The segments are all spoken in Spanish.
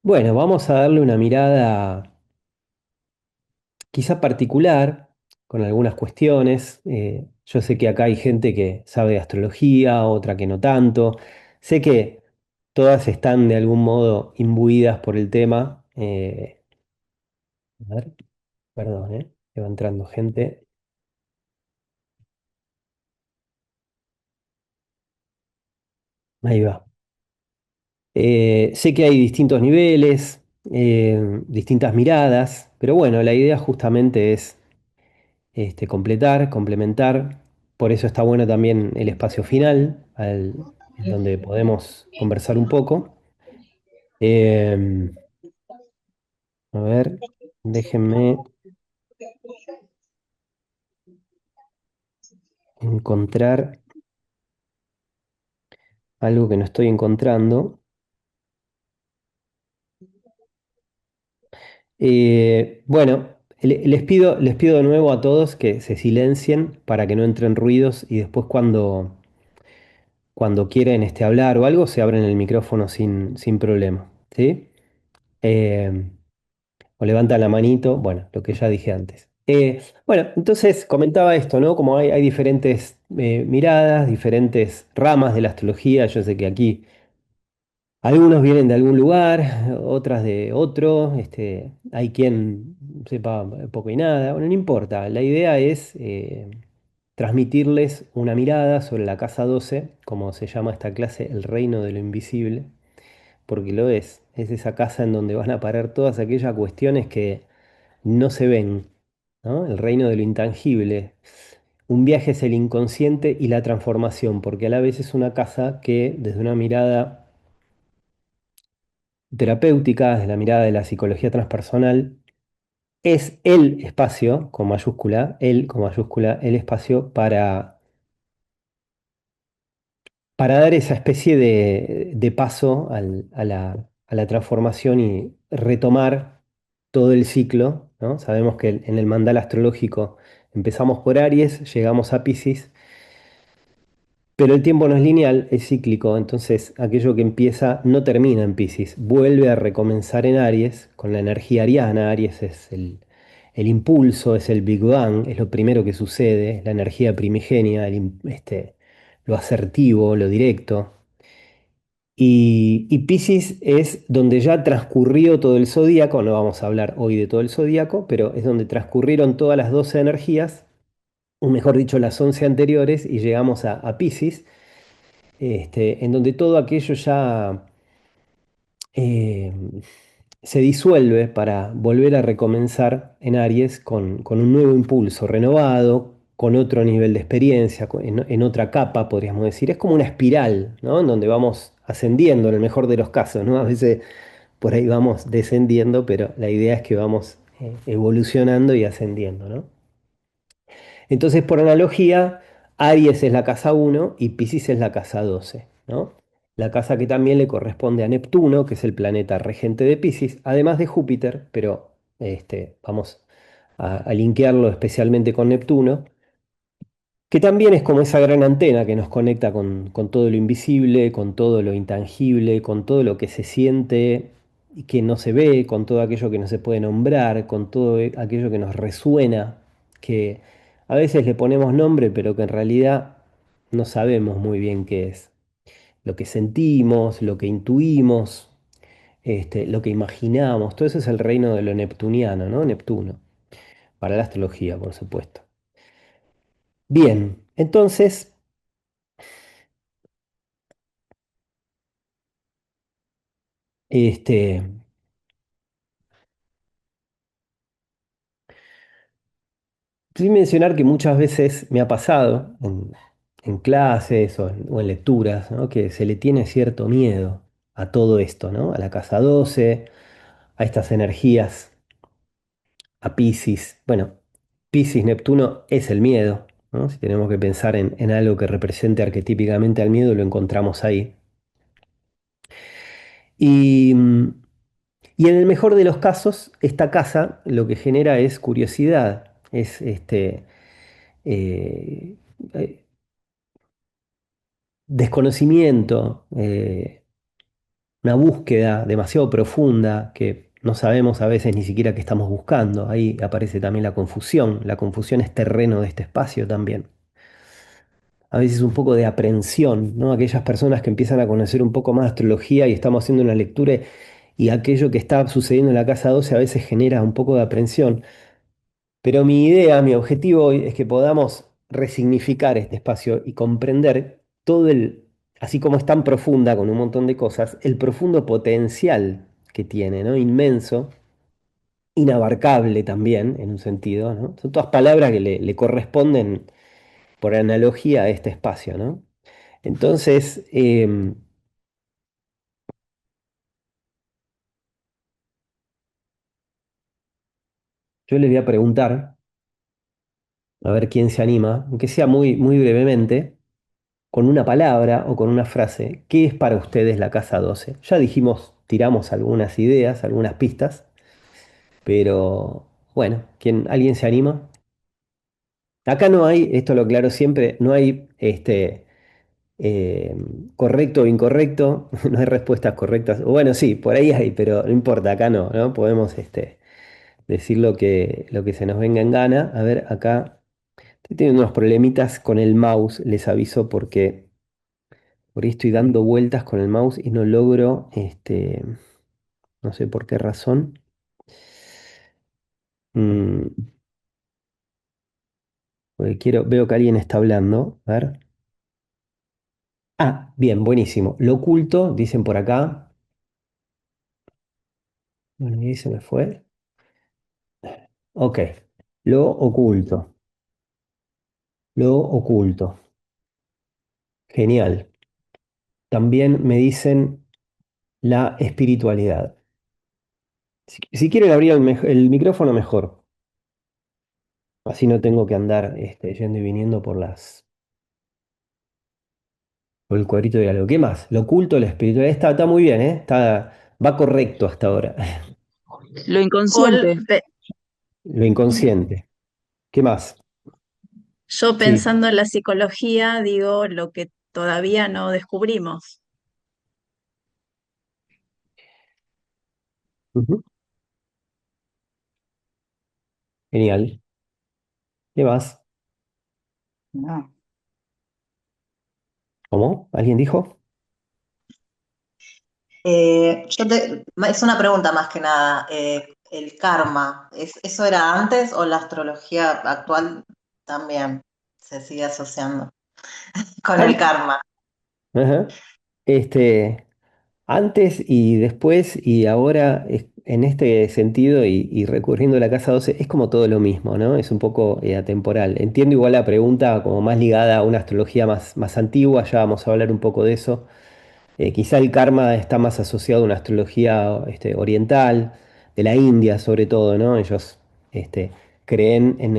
Bueno, vamos a darle una mirada quizá particular con algunas cuestiones. Yo sé que acá hay gente que sabe de astrología, otra que no tanto. Sé que todas están de algún modo imbuidas por el tema. A ver, perdón, que va entrando gente. Ahí va. Sé que hay distintos niveles, distintas miradas, pero bueno, la idea justamente es completar, complementar. Por eso está bueno también el espacio final, en donde podemos conversar un poco. Em, a ver, déjenme encontrar algo que no estoy encontrando. Bueno, les pido de nuevo a todos que se silencien para que no entren ruidos y después cuando quieren hablar o algo, se abren el micrófono sin problema. ¿Sí? Em, o levantan la manito, bueno, lo que ya dije antes. Bueno, entonces comentaba esto, ¿no? Como hay diferentes miradas, diferentes ramas de la astrología. Yo sé que aquí algunos vienen de algún lugar, otras de otro. Hay quien sepa poco y nada. Bueno, no importa. La idea es transmitirles una mirada sobre la casa 12, como se llama esta clase, el reino de lo invisible, porque lo es. Es esa casa en donde van a parar todas aquellas cuestiones que no se ven, ¿no? El reino de lo intangible. Un viaje es el inconsciente y la transformación, porque a la vez es una casa que desde una mirada terapéutica, desde la mirada de la psicología transpersonal, es el espacio, con mayúscula, el espacio para dar esa especie de paso a la transformación y retomar todo el ciclo, ¿no? Sabemos que en el mandala astrológico empezamos por Aries, llegamos a Piscis, pero el tiempo no es lineal, es cíclico, entonces aquello que empieza no termina en Piscis, vuelve a recomenzar en Aries con la energía ariana. Aries es el impulso, es el Big Bang, es lo primero que sucede, es la energía primigenia, lo asertivo, lo directo. Y Piscis es donde ya transcurrió todo el zodíaco. No vamos a hablar hoy de todo el zodíaco, pero es donde transcurrieron todas las 12 energías, o mejor dicho, las 11 anteriores, y llegamos a Piscis, en donde todo aquello ya eh, se disuelve para volver a recomenzar en Aries con un nuevo impulso renovado, con otro nivel de experiencia, en otra capa, podríamos decir. Es como una espiral, ¿no? En donde vamos ascendiendo, en el mejor de los casos, ¿no? A veces por ahí vamos descendiendo, pero la idea es que vamos evolucionando y ascendiendo, ¿no? Entonces, por analogía, Aries es la casa uno y Piscis es la casa 12, ¿no? La casa que también le corresponde a Neptuno, que es el planeta regente de Piscis, además de Júpiter, pero vamos a linkearlo especialmente con Neptuno, que también es como esa gran antena que nos conecta con todo lo invisible, con todo lo intangible, con todo lo que se siente y que no se ve, con todo aquello que no se puede nombrar, con todo aquello que nos resuena, que a veces le ponemos nombre, pero que en realidad no sabemos muy bien qué es. Lo que sentimos, lo que intuimos, lo que imaginamos, todo eso es el reino de lo neptuniano, ¿no? Neptuno, para la astrología, por supuesto. Bien, entonces, este, sin mencionar que muchas veces me ha pasado en clases o en lecturas, ¿no? Que se le tiene cierto miedo a todo esto, ¿no? A la casa 12, a estas energías, a Piscis. Bueno, Piscis, Neptuno es el miedo, ¿no? Si tenemos que pensar en algo que represente arquetípicamente al miedo, lo encontramos ahí. Y, y en el mejor de los casos, esta casa lo que genera es curiosidad, es eh, eh, desconocimiento, una búsqueda demasiado profunda que no sabemos a veces ni siquiera qué estamos buscando. Ahí aparece también la confusión. La confusión es terreno de este espacio también. A veces un poco de aprensión, ¿no? Aquellas personas que empiezan a conocer un poco más de astrología y estamos haciendo una lectura y aquello que está sucediendo en la casa 12 a veces genera un poco de aprensión. Pero mi idea, mi objetivo hoy es que podamos resignificar este espacio y comprender todo así como es tan profunda con un montón de cosas, el profundo potencial que tiene, ¿no? Inmenso, inabarcable también, en un sentido, ¿no? Son todas palabras que le corresponden por analogía a este espacio, ¿no? Entonces, yo les voy a preguntar, a ver quién se anima, aunque sea muy, muy brevemente, con una palabra o con una frase, ¿qué es para ustedes la casa 12? Ya dijimos, tiramos algunas ideas, algunas pistas, pero bueno, ¿alguien se anima? Acá no hay, esto lo aclaro siempre, no hay eh, correcto o incorrecto, no hay respuestas correctas. O bueno, sí, por ahí hay, pero no importa, acá no, ¿no? Podemos decir lo que se nos venga en gana. A ver, acá estoy teniendo unos problemitas con el mouse, les aviso porque por ahí estoy dando vueltas con el mouse y no logro, no sé por qué razón. Mm, porque veo que alguien está hablando. A ver. Ah, bien, buenísimo. Lo oculto, dicen por acá. Bueno, y ahí se me fue. Ok. Lo oculto. Lo oculto. Genial. También me dicen la espiritualidad. Si quieren abrir el micrófono, mejor. Así no tengo que andar yendo y viniendo por el cuadrito de algo. ¿Qué más? Lo oculto, la espiritualidad. Está muy bien, ¿eh? Va correcto hasta ahora. Lo Paul, inconsciente. Lo inconsciente. ¿Qué más? yo Sí. pensando en la psicología, digo lo que todavía no descubrimos. Ujú. Genial. ¿Qué más? No. ¿Cómo? ¿Alguien dijo? Es una pregunta más que nada. El karma, ¿eso era antes o la astrología actual también se sigue asociando con el An- karma? Ajá. Este, Antes y después y ahora, en este sentido y recurriendo a la casa 12 es como todo lo mismo, ¿no? Es un poco atemporal. Entiendo igual la pregunta como más ligada a una astrología más antigua, ya vamos a hablar un poco de eso. Quizá el karma está más asociado a una astrología oriental, de la India sobre todo, ¿no? Ellos este, creen en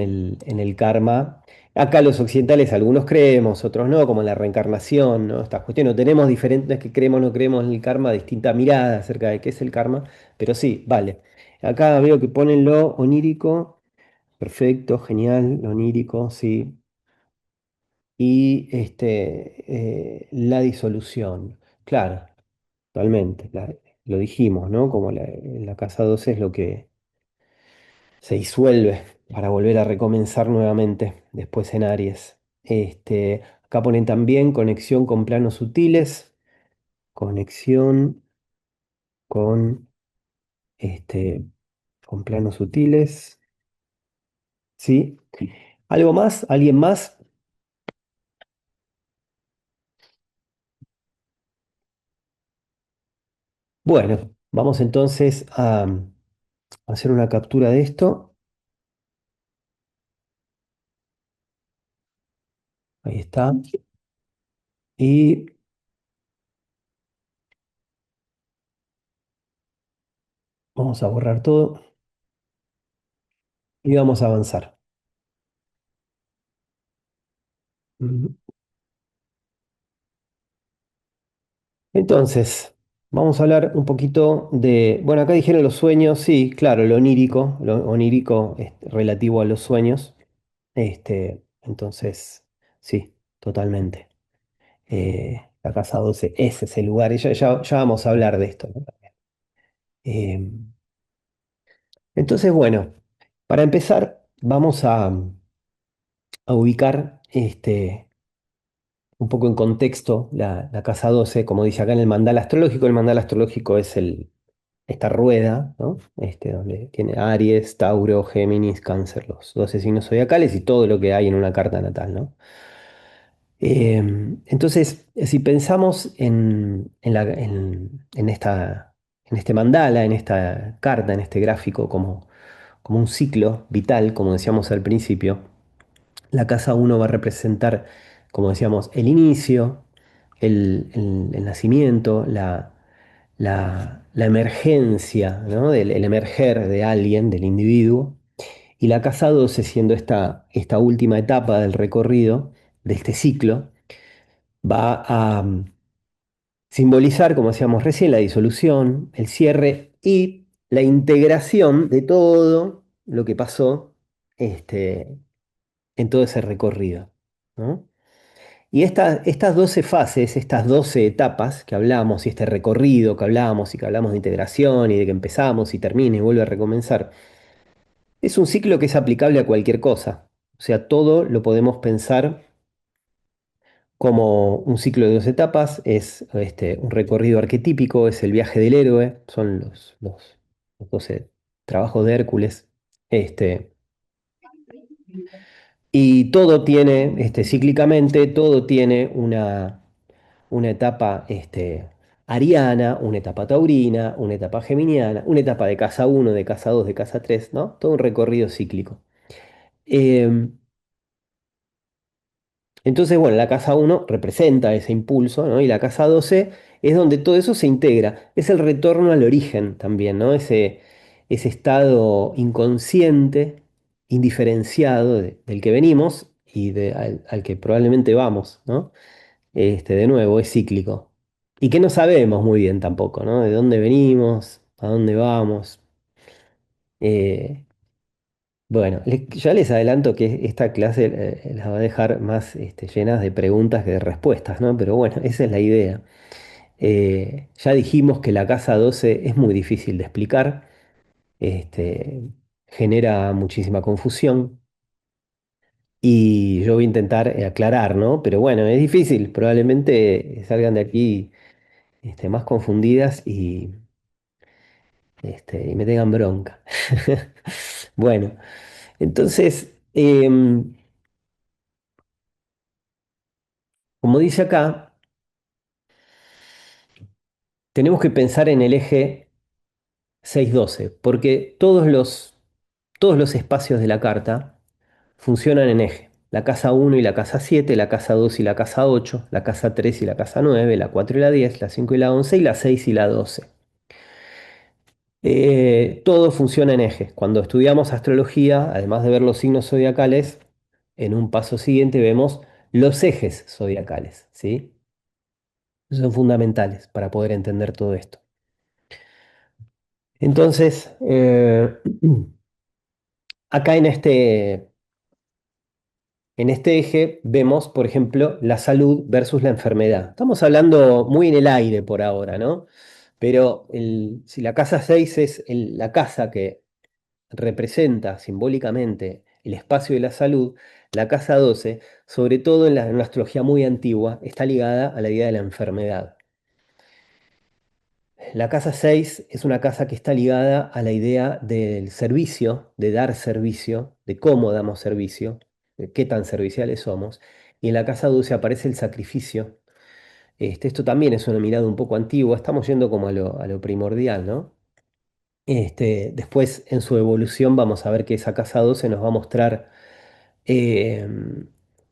el karma. Acá los occidentales algunos creemos, otros no, como en la reencarnación, ¿no? Estas cuestiones. No tenemos diferentes, no es que creemos o no creemos en el karma, distinta mirada acerca de qué es el karma, pero sí, vale. Acá veo que ponen lo onírico, perfecto, genial, lo onírico, sí. Y la disolución, claro. Totalmente, lo dijimos, ¿no? Como la casa 12 es lo que se disuelve para volver a recomenzar nuevamente después en Aries. Acá ponen también conexión con planos sutiles, conexión con, este, con planos sutiles, ¿sí? ¿Algo más? ¿Alguien más? Bueno, vamos entonces a hacer una captura de esto. Ahí está. Y vamos a borrar todo y vamos a avanzar. Ujú. Entonces, vamos a hablar un poquito bueno, acá dijeron los sueños, sí, claro, lo onírico es relativo a los sueños, entonces, sí, totalmente. La casa 12 es ese lugar, y ya vamos a hablar de esto, ¿no? Eh, entonces, bueno, para empezar, vamos a ubicar un poco en contexto la casa 12, como dice acá en el mandala astrológico. El mandala astrológico es esta rueda, ¿no? Donde tiene Aries, Tauro, Géminis, Cáncer, los 12 signos zodiacales y todo lo que hay en una carta natal, ¿no? Entonces, si pensamos en este mandala, en esta carta, en este gráfico, como un ciclo vital, como decíamos al principio, la casa uno va a representar, como decíamos, el inicio, el nacimiento, la emergencia, ¿no? El emerger de alguien, del individuo. Y la casa 12 siendo esta última etapa del recorrido, de este ciclo, va a simbolizar, como decíamos recién, la disolución, el cierre y la integración de todo lo que pasó en todo ese recorrido, ¿no? Y estas 12 fases, estas 12 etapas que hablamos, y este recorrido que hablamos, y que hablamos de integración, y de que empezamos y termina y vuelve a recomenzar, es un ciclo que es aplicable a cualquier cosa. O sea, todo lo podemos pensar como un ciclo de 2 etapas, es un recorrido arquetípico, es el viaje del héroe, son los 12 trabajos de Hércules. Este, y todo tiene, cíclicamente, todo tiene una etapa ariana, una etapa taurina, una etapa geminiana, una etapa de casa uno, de casa 2, de casa 3, ¿no? Todo un recorrido cíclico. Em, Entonces, bueno, la casa uno representa ese impulso, ¿no? Y la casa 12 es donde todo eso se integra. Es el retorno al origen también, ¿no? Ese estado inconsciente, indiferenciado del que venimos y al que probablemente vamos, ¿no? De nuevo, es cíclico. Y que no sabemos muy bien tampoco, ¿no? De dónde venimos, a dónde vamos. Eh, bueno, ya les adelanto que esta clase las va a dejar más llenas de preguntas que de respuestas, ¿no? Pero bueno, esa es la idea. Ya dijimos que la casa 12 es muy difícil de explicar, este, genera muchísima confusión y yo voy a intentar aclarar, ¿no? Pero bueno, es difícil, probablemente salgan de aquí más confundidas y me tengan bronca. Bueno, entonces, como dice acá, tenemos que pensar en el eje 612, porque todos los espacios de la carta funcionan en eje. La casa uno y la casa 7, la casa 2 y la casa 8, la casa 3 y la casa 9, la 4 y la 10, la 5 y la 11 y la 6 y la 12. Todo funciona en eje. Cuando estudiamos astrología, además de ver los signos zodiacales, en un paso siguiente vemos los ejes zodiacales, ¿sí? Son fundamentales para poder entender todo esto. Entonces, acá en este eje vemos, por ejemplo, la salud versus la enfermedad. Estamos hablando muy en el aire por ahora, ¿no? Pero si la casa 6 es la casa que representa simbólicamente el espacio de la salud, la casa 12, sobre todo en la astrología muy antigua, está ligada a la idea de la enfermedad. La casa 6 es una casa que está ligada a la idea del servicio, de dar servicio, de cómo damos servicio, de qué tan serviciales somos. Y en la casa 12 aparece el sacrificio. Esto también es una mirada un poco antigua, estamos yendo como a lo primordial, ¿no? Después, en su evolución, vamos a ver que esa casa 12 nos va a mostrar eh,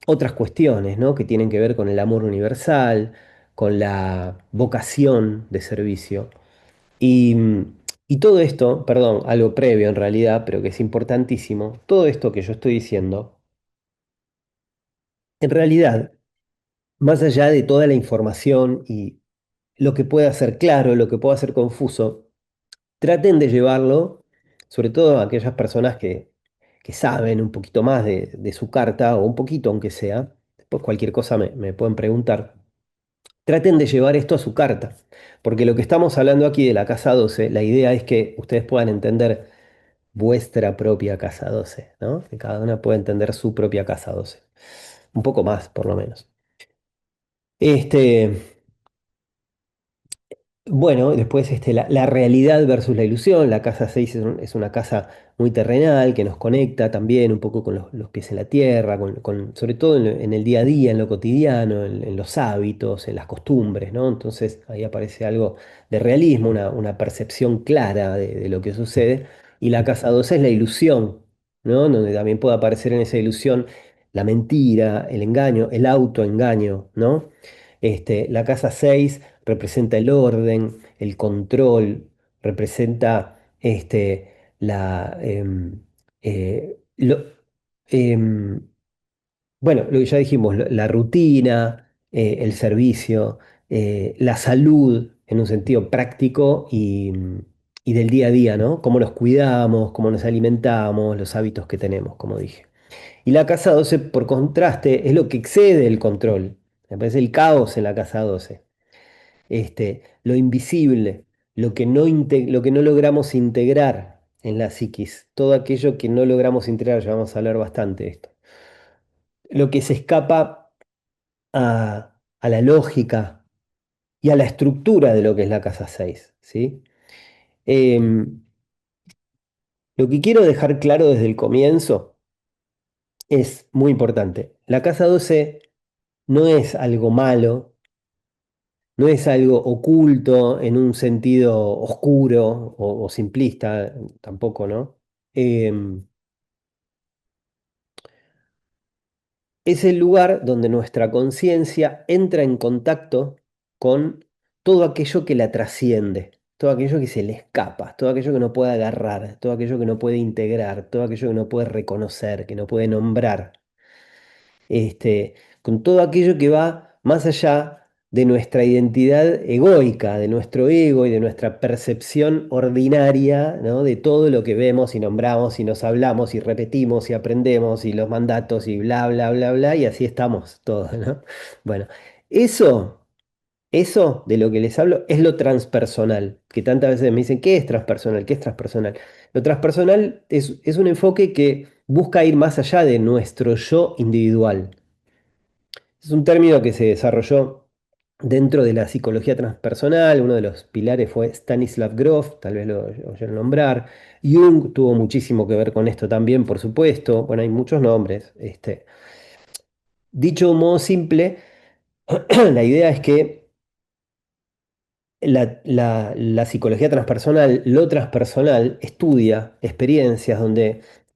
otras cuestiones, ¿no? Que tienen que ver con el amor universal, con la vocación de servicio. Y, y todo esto, perdón, algo previo en realidad, pero que es importantísimo, todo esto que yo estoy diciendo, en realidad, más allá de toda la información y lo que pueda ser claro, lo que pueda ser confuso, traten de llevarlo, sobre todo a aquellas personas que saben un poquito más de su carta, o un poquito aunque sea, después cualquier cosa me pueden preguntar, traten de llevar esto a su carta, porque lo que estamos hablando aquí de la casa 12, la idea es que ustedes puedan entender vuestra propia casa 12, ¿no? Que cada una pueda entender su propia casa 12. Un poco más, por lo menos. Este, bueno, después la realidad versus la ilusión. La casa 6 es una casa muy terrenal que nos conecta también un poco con los pies en la tierra, sobre todo en el día a día, en lo cotidiano, en los hábitos, en las costumbres, ¿no? Entonces ahí aparece algo de realismo, una percepción clara de lo que sucede. Y la casa 12 es la ilusión, ¿no? Donde también puede aparecer en esa ilusión la mentira, el engaño, el autoengaño, ¿no? La casa 6 representa el orden, el control, representa la, em, bueno, lo que ya dijimos, la rutina, el servicio, la salud en un sentido práctico y del día a día, ¿no? Cómo nos cuidamos, cómo nos alimentamos, los hábitos que tenemos, como dije. Y la casa 12, por contraste, es lo que excede el control. Me parece el caos en la casa 12. Lo invisible, lo que no logramos integrar en la psiquis, todo aquello que no logramos integrar, ya vamos a hablar bastante de esto. Lo que se escapa a la lógica y a la estructura de lo que es la casa 6, ¿sí? Em, lo que quiero dejar claro desde el comienzo es muy importante. La casa 12 no es algo malo, no es algo oculto en un sentido oscuro o simplista, tampoco, ¿no? Em, es el lugar donde nuestra conciencia entra en contacto con todo aquello que la trasciende, todo aquello que se le escapa, todo aquello que no puede agarrar, todo aquello que no puede integrar, todo aquello que no puede reconocer, que no puede nombrar. Con todo aquello que va más allá de nuestra identidad egoica, de nuestro ego y de nuestra percepción ordinaria, ¿no? De todo lo que vemos y nombramos y nos hablamos y repetimos y aprendemos y los mandatos y bla, bla, bla, bla, y así estamos todos, ¿no? Bueno, eso, eso de lo que les hablo es lo transpersonal, que tantas veces me dicen, ¿qué es transpersonal? ¿Qué es transpersonal? Lo transpersonal es un enfoque que busca ir más allá de nuestro yo individual. Es un término que se desarrolló dentro de la psicología transpersonal. Uno de los pilares fue Stanislav Grof, tal vez lo oyeron nombrar. Jung tuvo muchísimo que ver con esto también, por supuesto. Bueno, hay muchos nombres. Dicho de un modo simple, la idea es que la psicología transpersonal, lo transpersonal, estudia experiencias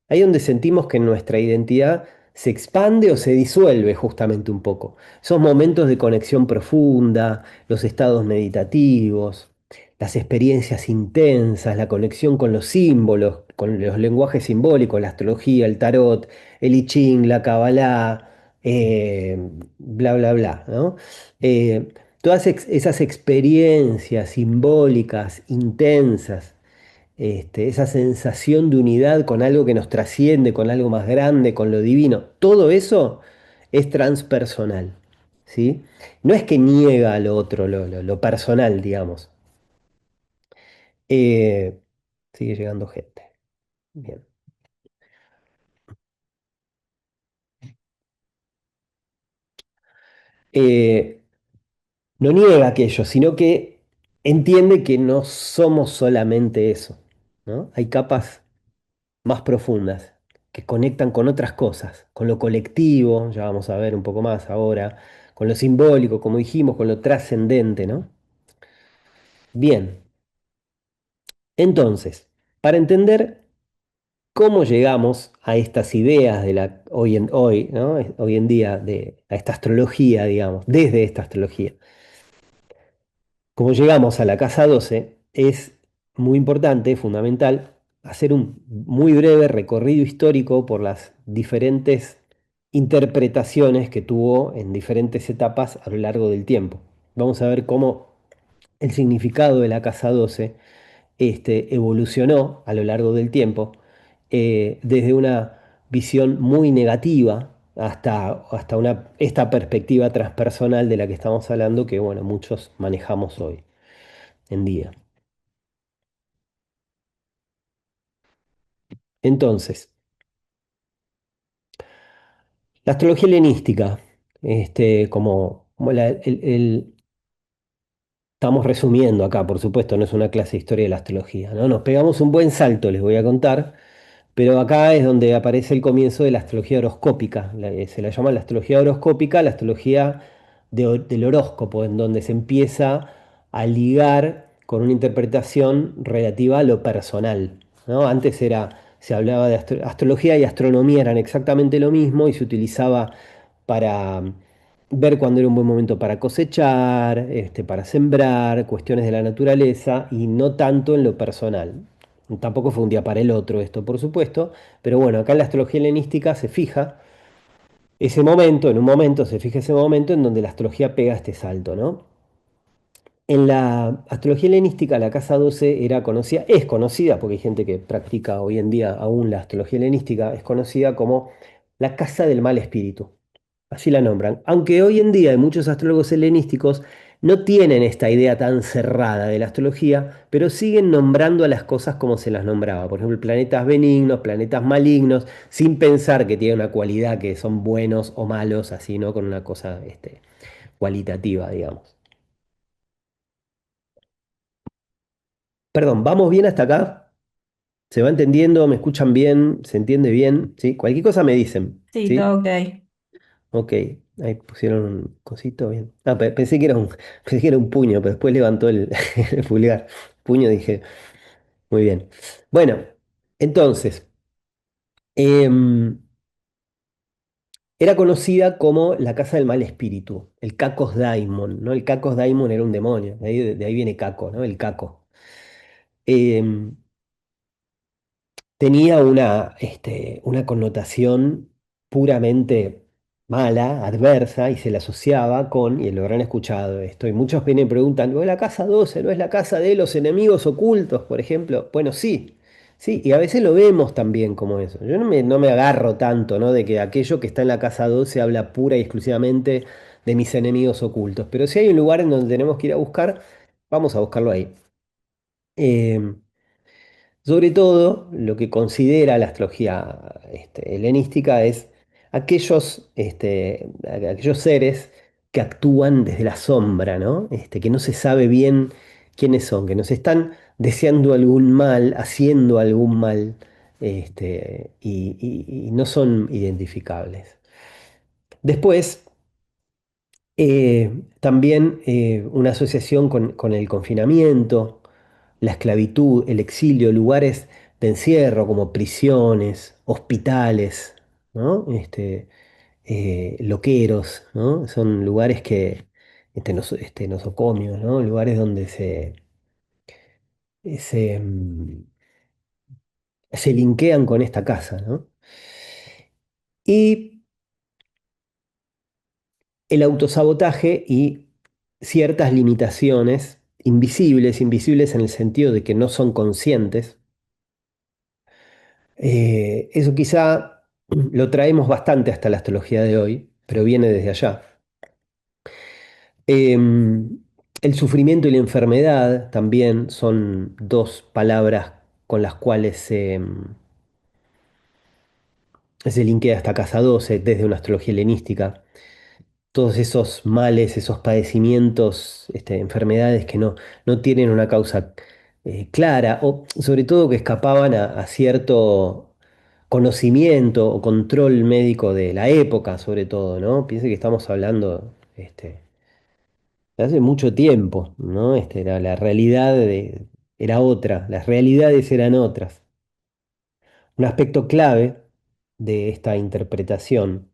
ahí donde sentimos que nuestra identidad se expande o se disuelve justamente un poco. Esos momentos de conexión profunda, los estados meditativos, las experiencias intensas, la conexión con los símbolos, con los lenguajes simbólicos, la astrología, el tarot, el I Ching, la Kabbalah, bla, bla, bla, ¿no? Todas esas experiencias simbólicas, intensas, esa sensación de unidad con algo que nos trasciende, con algo más grande, con lo divino, todo eso es transpersonal, ¿sí? No es que niega lo otro, lo personal, digamos. Eh, sigue llegando gente. Bien. Eh, no niega aquello, sino que entiende que no somos solamente eso, ¿no? Hay capas más profundas, que conectan con otras cosas, con lo colectivo, ya vamos a ver un poco más ahora, con lo simbólico, como dijimos, con lo trascendente, ¿no? Bien, entonces, para entender cómo llegamos a estas ideas de hoy, ¿no? Hoy en día, a esta astrología, digamos, desde esta astrología. Como llegamos a la casa 12, es muy importante, fundamental, hacer un muy breve recorrido histórico por las diferentes interpretaciones que tuvo en diferentes etapas a lo largo del tiempo. Vamos a ver cómo el significado de la casa 12 evolucionó a lo largo del tiempo, desde una visión muy negativa, hasta esta perspectiva transpersonal de la que estamos hablando, que bueno, muchos manejamos hoy en día. Entonces, la astrología helenística, como estamos resumiendo acá, por supuesto, no es una clase de historia de la astrología, ¿no? Nos pegamos un buen salto, les voy a contar. Pero acá es donde aparece el comienzo de la astrología horoscópica. Se la llama la astrología horoscópica, la astrología del horóscopo, en donde se empieza a ligar con una interpretación relativa a lo personal, ¿no? Antes se hablaba de astrología y astronomía eran exactamente lo mismo y se utilizaba para ver cuándo era un buen momento para cosechar, para sembrar, cuestiones de la naturaleza y no tanto en lo personal. Tampoco fue un día para el otro esto, por supuesto, pero bueno, acá en la astrología helenística se fija ese momento, en un momento se fija ese momento en donde la astrología pega este salto, ¿no? En la astrología helenística, la casa 12 era conocida, es conocida, porque hay gente que practica hoy en día aún la astrología helenística, es conocida como la casa del mal espíritu. Así la nombran. Aunque hoy en día hay muchos astrólogos helenísticos no tienen esta idea tan cerrada de la astrología, pero siguen nombrando a las cosas como se las nombraba. Por ejemplo, planetas benignos, planetas malignos, sin pensar que tienen una cualidad que son buenos o malos, así, ¿no? Con una cosa, cualitativa, digamos. Perdón, ¿vamos bien hasta acá? ¿Se va entendiendo? ¿Me escuchan bien? ¿Se entiende bien? ¿Sí? Cualquier cosa me dicen, Sí, todo ¿sí? ok. Ok, ahí pusieron un cosito bien. Ah, pensé que era pensé que era un puño, pero después levantó el pulgar. Puño, dije, muy bien. Bueno, entonces, em, era conocida como la casa del mal espíritu, el Cacos Daimon, ¿no? El Cacos Daimon era un demonio, de ahí viene Caco, ¿no? El Caco. Em, Tenía una connotación puramente mala, adversa, y se la asociaba con, y lo habrán escuchado esto, y muchos vienen y preguntan, ¿no es la casa 12? ¿No es la casa de los enemigos ocultos, por ejemplo? Bueno, sí, sí, y a veces lo vemos también como eso. Yo no me agarro tanto, ¿no? De que aquello que está en la casa 12 habla pura y exclusivamente de mis enemigos ocultos, pero si hay un lugar en donde tenemos que ir a buscar, vamos a buscarlo ahí. Em, Sobre todo, lo que considera la astrología helenística es aquellos seres que actúan desde la sombra, ¿no? Que no se sabe bien quiénes son, que nos están deseando algún mal, haciendo algún mal, y no son identificables. Después, también una asociación con el confinamiento, la esclavitud, el exilio, lugares de encierro como prisiones, hospitales, ¿no? Loqueros, ¿no? Son lugares nosocomios, ¿no? Lugares donde se linkean con esta casa, ¿no? Y el autosabotaje y ciertas limitaciones invisibles en el sentido de que no son conscientes. Eso quizá lo traemos bastante hasta la astrología de hoy, pero viene desde allá. El sufrimiento y la enfermedad también son dos palabras con las cuales se linkea esta casa 12 desde una astrología helenística. Todos esos males, esos padecimientos, enfermedades que no tienen una causa clara, o sobre todo que escapaban a cierto conocimiento o control médico de la época, sobre todo, ¿no? Piense que estamos hablando de hace mucho tiempo, ¿no? La realidad era otra, las realidades eran otras. Un aspecto clave de esta interpretación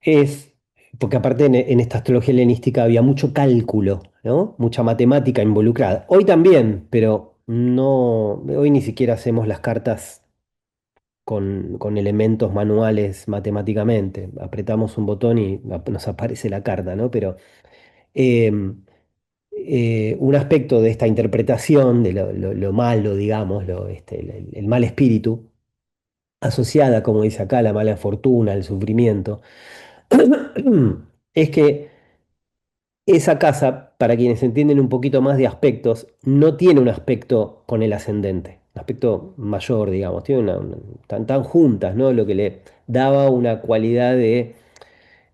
es, porque aparte en esta astrología helenística había mucho cálculo, ¿no? Mucha matemática involucrada. Hoy también, pero no, hoy ni siquiera hacemos las cartas con elementos manuales matemáticamente. Apretamos un botón y nos aparece la carta, ¿no? Pero em, un aspecto de esta interpretación de lo malo, digamos, el mal espíritu, asociada, como dice acá, a la mala fortuna, al sufrimiento, es que esa casa, para quienes entienden un poquito más de aspectos, no tiene un aspecto con el ascendente, un aspecto mayor, digamos, tiene tan juntas, ¿no? Lo que le daba una cualidad de,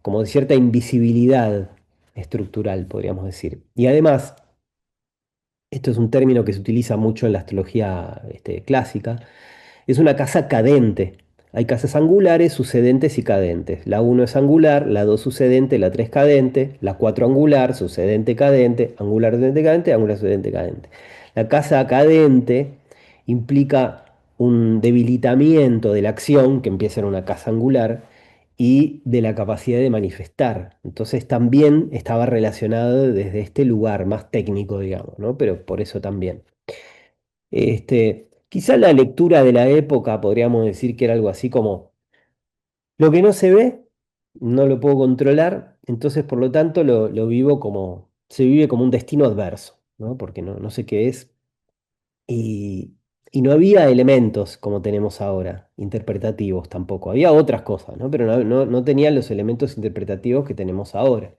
como de cierta invisibilidad estructural, podríamos decir. Y además, esto es un término que se utiliza mucho en la astrología clásica, es una casa cadente. Hay casas angulares, sucedentes y cadentes. La uno es angular, la 2 sucedente, la 3 cadente, la 4 angular, sucedente cadente, angular sucedente cadente, angular sucedente cadente. La casa cadente implica un debilitamiento de la acción, que empieza en una casa angular, y de la capacidad de manifestar. Entonces también estaba relacionado desde este lugar más técnico, digamos, ¿no? Pero por eso también. Quizá la lectura de la época podríamos decir que era algo así como lo que no se ve, no lo puedo controlar, entonces por lo tanto lo vivo como, se vive como un destino adverso, ¿no? Porque no sé qué es. Y, y no había elementos como tenemos ahora, interpretativos tampoco. Había otras cosas, ¿no? Pero no tenían los elementos interpretativos que tenemos ahora.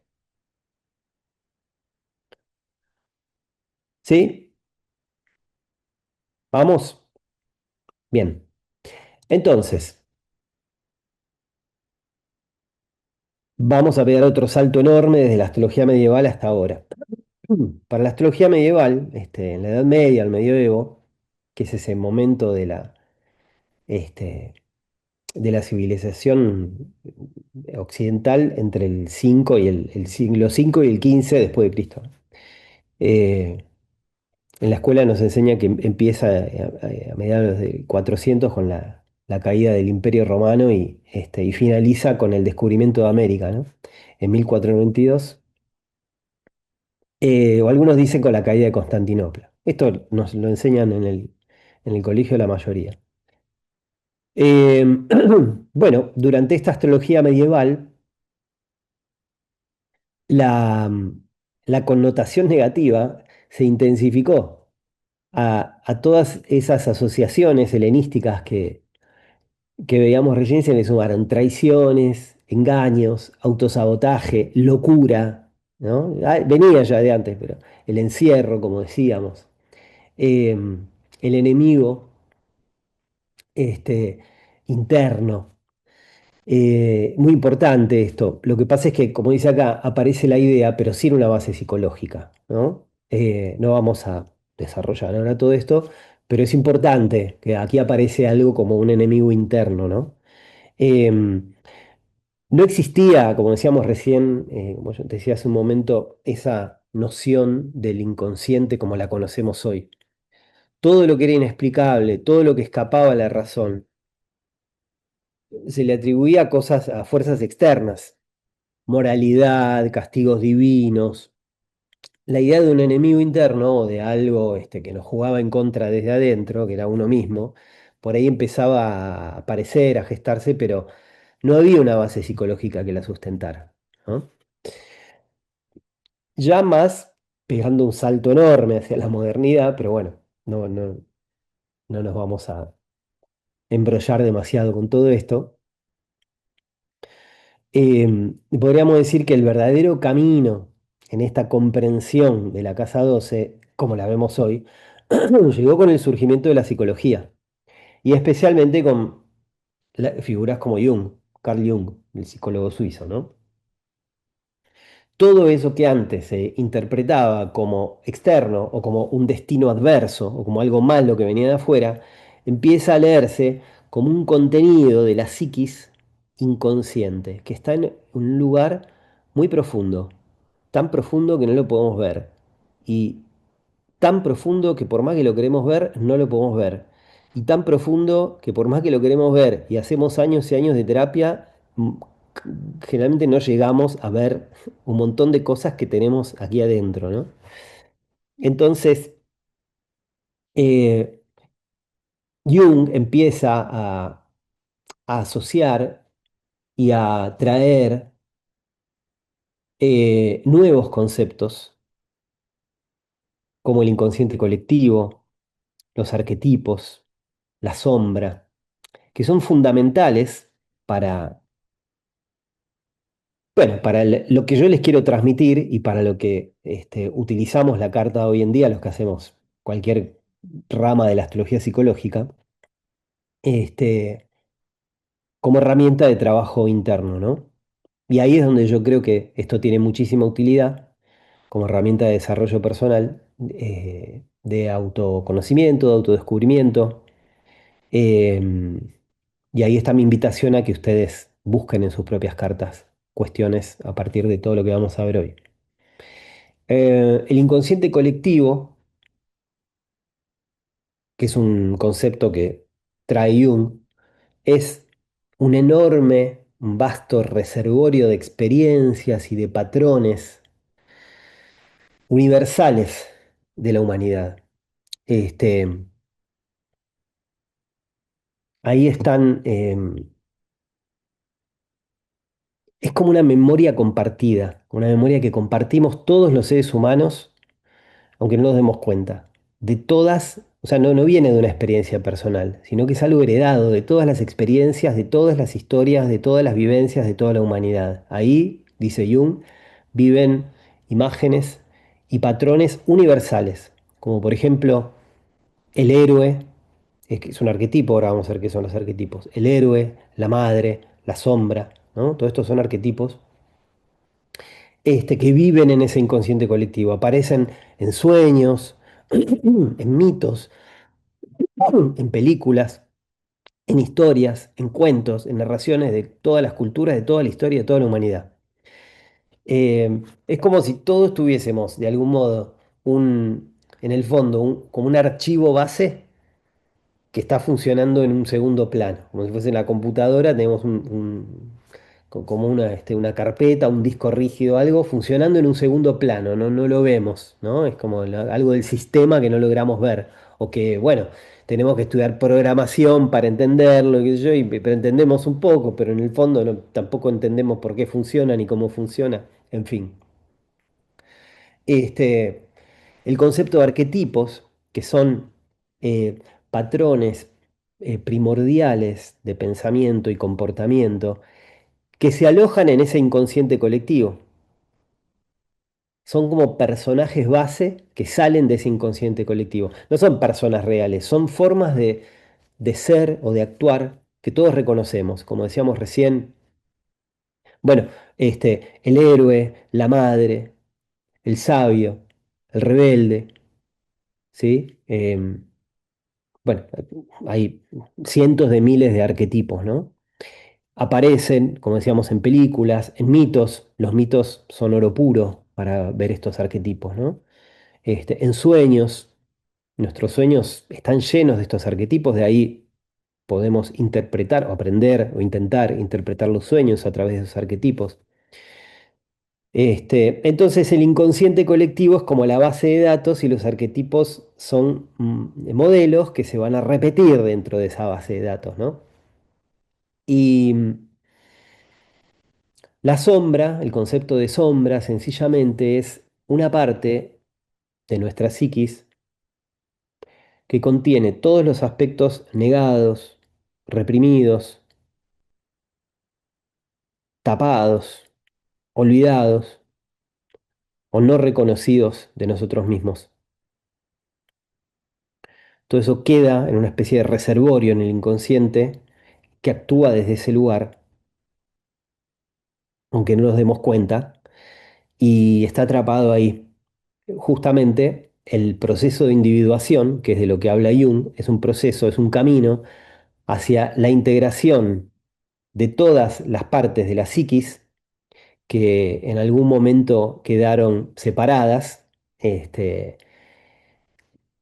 ¿Sí? ¿Vamos? Bien. Entonces, vamos a pegar otro salto enorme desde la astrología medieval hasta ahora. Para la astrología medieval, en la Edad Media, el medioevo, que es ese momento este, de la civilización occidental entre el 5 y el siglo 5 y el 15 después de Cristo. Eh, en la escuela nos enseña que empieza a mediados de 400 con la caída del Imperio Romano y finaliza con el descubrimiento de América, ¿no? En 1492. O algunos dicen con la caída de Constantinopla. Esto nos lo enseñan en el colegio la mayoría. Eh, bueno, durante esta astrología medieval, la, la connotación negativa se intensificó a todas esas asociaciones helenísticas que veíamos recién. Se le sumaron traiciones, engaños, autosabotaje, locura, ¿no? Venía ya de antes, pero el encierro, como decíamos. eh, el enemigo este, interno. Muy importante esto. Lo que pasa es que, como dice acá, aparece la idea, pero sin una base psicológica, ¿no? No vamos a desarrollar ahora todo esto, pero es importante que aquí aparece algo como un enemigo interno, ¿no? Em, no existía, como decíamos recién, como yo te decía hace un momento, esa noción del inconsciente como la conocemos hoy. Todo lo que era inexplicable, todo lo que escapaba a la razón, se le atribuía cosas a fuerzas externas, moralidad, castigos divinos. La idea de un enemigo interno o de algo que nos jugaba en contra desde adentro, que era uno mismo, por ahí empezaba a aparecer, a gestarse, pero no había una base psicológica que la sustentara, ¿no? Ya más pegando un salto enorme hacia la modernidad, pero bueno, no nos vamos a embrollar demasiado con todo esto. Podríamos decir que el verdadero camino en esta comprensión de la Casa 12, como la vemos hoy, llegó con el surgimiento de la psicología y especialmente con figuras como Jung, Carl Jung, el psicólogo suizo, ¿no? Todo eso que antes se interpretaba como externo o como un destino adverso o como algo malo que venía de afuera, empieza a leerse como un contenido de la psiquis inconsciente, que está en un lugar muy profundo, tan profundo que no lo podemos ver, y tan profundo que por más que lo queremos ver, no lo podemos ver, y tan profundo que por más que lo queremos ver y hacemos años y años de terapia, generalmente no llegamos a ver un montón de cosas que tenemos aquí adentro, ¿no? Entonces, eh, Jung empieza a asociar y a traer nuevos conceptos como el inconsciente colectivo, los arquetipos, la sombra, que son fundamentales para, bueno, para lo que yo les quiero transmitir y para lo que utilizamos la carta hoy en día, los que hacemos cualquier rama de la astrología psicológica, este, como herramienta de trabajo interno, ¿no? Y ahí es donde yo creo que esto tiene muchísima utilidad como herramienta de desarrollo personal, de autoconocimiento, de autodescubrimiento. em, y ahí está mi invitación a que ustedes busquen en sus propias cartas cuestiones a partir de todo lo que vamos a ver hoy. El inconsciente colectivo, que es un concepto que trae Jung, es un enorme, un vasto reservorio de experiencias y de patrones universales de la humanidad. Este, ahí están, es como una memoria que compartimos todos los seres humanos, aunque no nos demos cuenta. De todas, o sea, no viene de una experiencia personal, sino que es algo heredado de todas las experiencias, de todas las historias, de todas las vivencias de toda la humanidad. Ahí, dice Jung, viven imágenes y patrones universales, como por ejemplo el héroe, que es un arquetipo, ahora vamos a ver qué son los arquetipos. El héroe, la madre, la sombra, ¿no? Todos estos son arquetipos que viven en ese inconsciente colectivo. Aparecen en sueños, en mitos, en películas, en historias, en cuentos, en narraciones de todas las culturas, de toda la historia, de toda la humanidad. Es como si todos tuviésemos, de algún modo, en el fondo, como un archivo base que está funcionando en un segundo plano. Como si fuese en la computadora, tenemos como una carpeta, un disco rígido, algo funcionando en un segundo plano, no lo vemos, ¿no? Es como algo del sistema que no logramos ver. O que, bueno, tenemos que estudiar programación para entenderlo, qué sé yo, pero entendemos un poco, pero en el fondo tampoco entendemos por qué funciona ni cómo funciona. En fin. Este, el concepto de arquetipos, que son eh, patrones primordiales de pensamiento y comportamiento, que se alojan en ese inconsciente colectivo. Son como personajes base que salen de ese inconsciente colectivo. No son personas reales, son formas de ser o de actuar que todos reconocemos. Como decíamos recién, bueno, el héroe, la madre, el sabio, el rebelde, ¿sí? Bueno, hay cientos de miles de arquetipos, ¿no? Aparecen, como decíamos, en películas, en mitos. Los mitos son oro puro para ver estos arquetipos, ¿no? En sueños, nuestros sueños están llenos de estos arquetipos, de ahí podemos interpretar o aprender o intentar interpretar los sueños a través de esos arquetipos. Entonces el inconsciente colectivo es como la base de datos y los arquetipos son modelos que se van a repetir dentro de esa base de datos, ¿no? Y la sombra, el concepto de sombra, sencillamente es una parte de nuestra psiquis que contiene todos los aspectos negados, reprimidos, tapados, olvidados o no reconocidos de nosotros mismos. Todo eso queda en una especie de reservorio en el inconsciente que actúa desde ese lugar, aunque no nos demos cuenta, y está atrapado ahí. Justamente el proceso de individuación, que es de lo que habla Jung, es un proceso, es un camino hacia la integración de todas las partes de la psiquis que en algún momento quedaron separadas,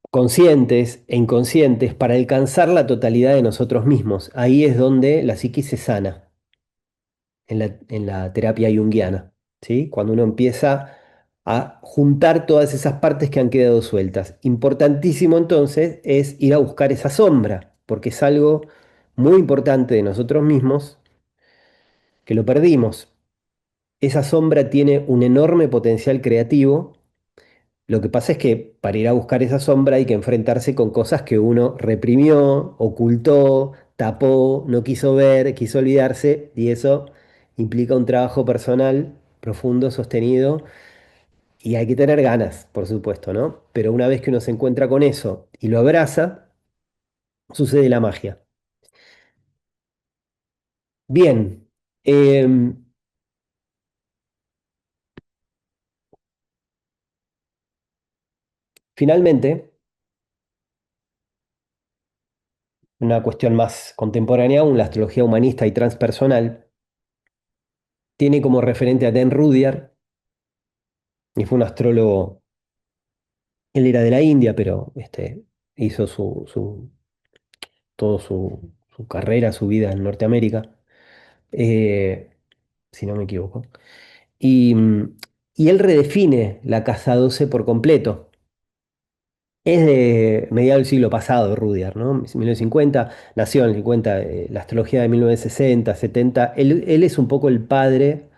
conscientes e inconscientes, para alcanzar la totalidad de nosotros mismos. Ahí es donde la psiquis se sana, en la terapia junguiana, ¿sí? Cuando uno empieza a juntar todas esas partes que han quedado sueltas. Importantísimo entonces es ir a buscar esa sombra, porque es algo muy importante de nosotros mismos que lo perdimos. Esa sombra tiene un enorme potencial creativo. Lo que pasa es que para ir a buscar esa sombra hay que enfrentarse con cosas que uno reprimió, ocultó, tapó, no quiso ver, quiso olvidarse y eso implica un trabajo personal profundo, sostenido y hay que tener ganas, por supuesto, ¿no? Pero una vez que uno se encuentra con eso y lo abraza, sucede la magia. Bien, em, finalmente, una cuestión más contemporánea aún, la astrología humanista y transpersonal, tiene como referente a Dan Rudyard, y fue un astrólogo, él era de la India, pero hizo toda su carrera, su vida en Norteamérica, eh, si no me equivoco. Y, y él redefine la casa 12 por completo. Es de mediados del siglo pasado, Rudyard, ¿no? 1950, nació en el 50, la astrología de 1960, 70. Él es un poco el padre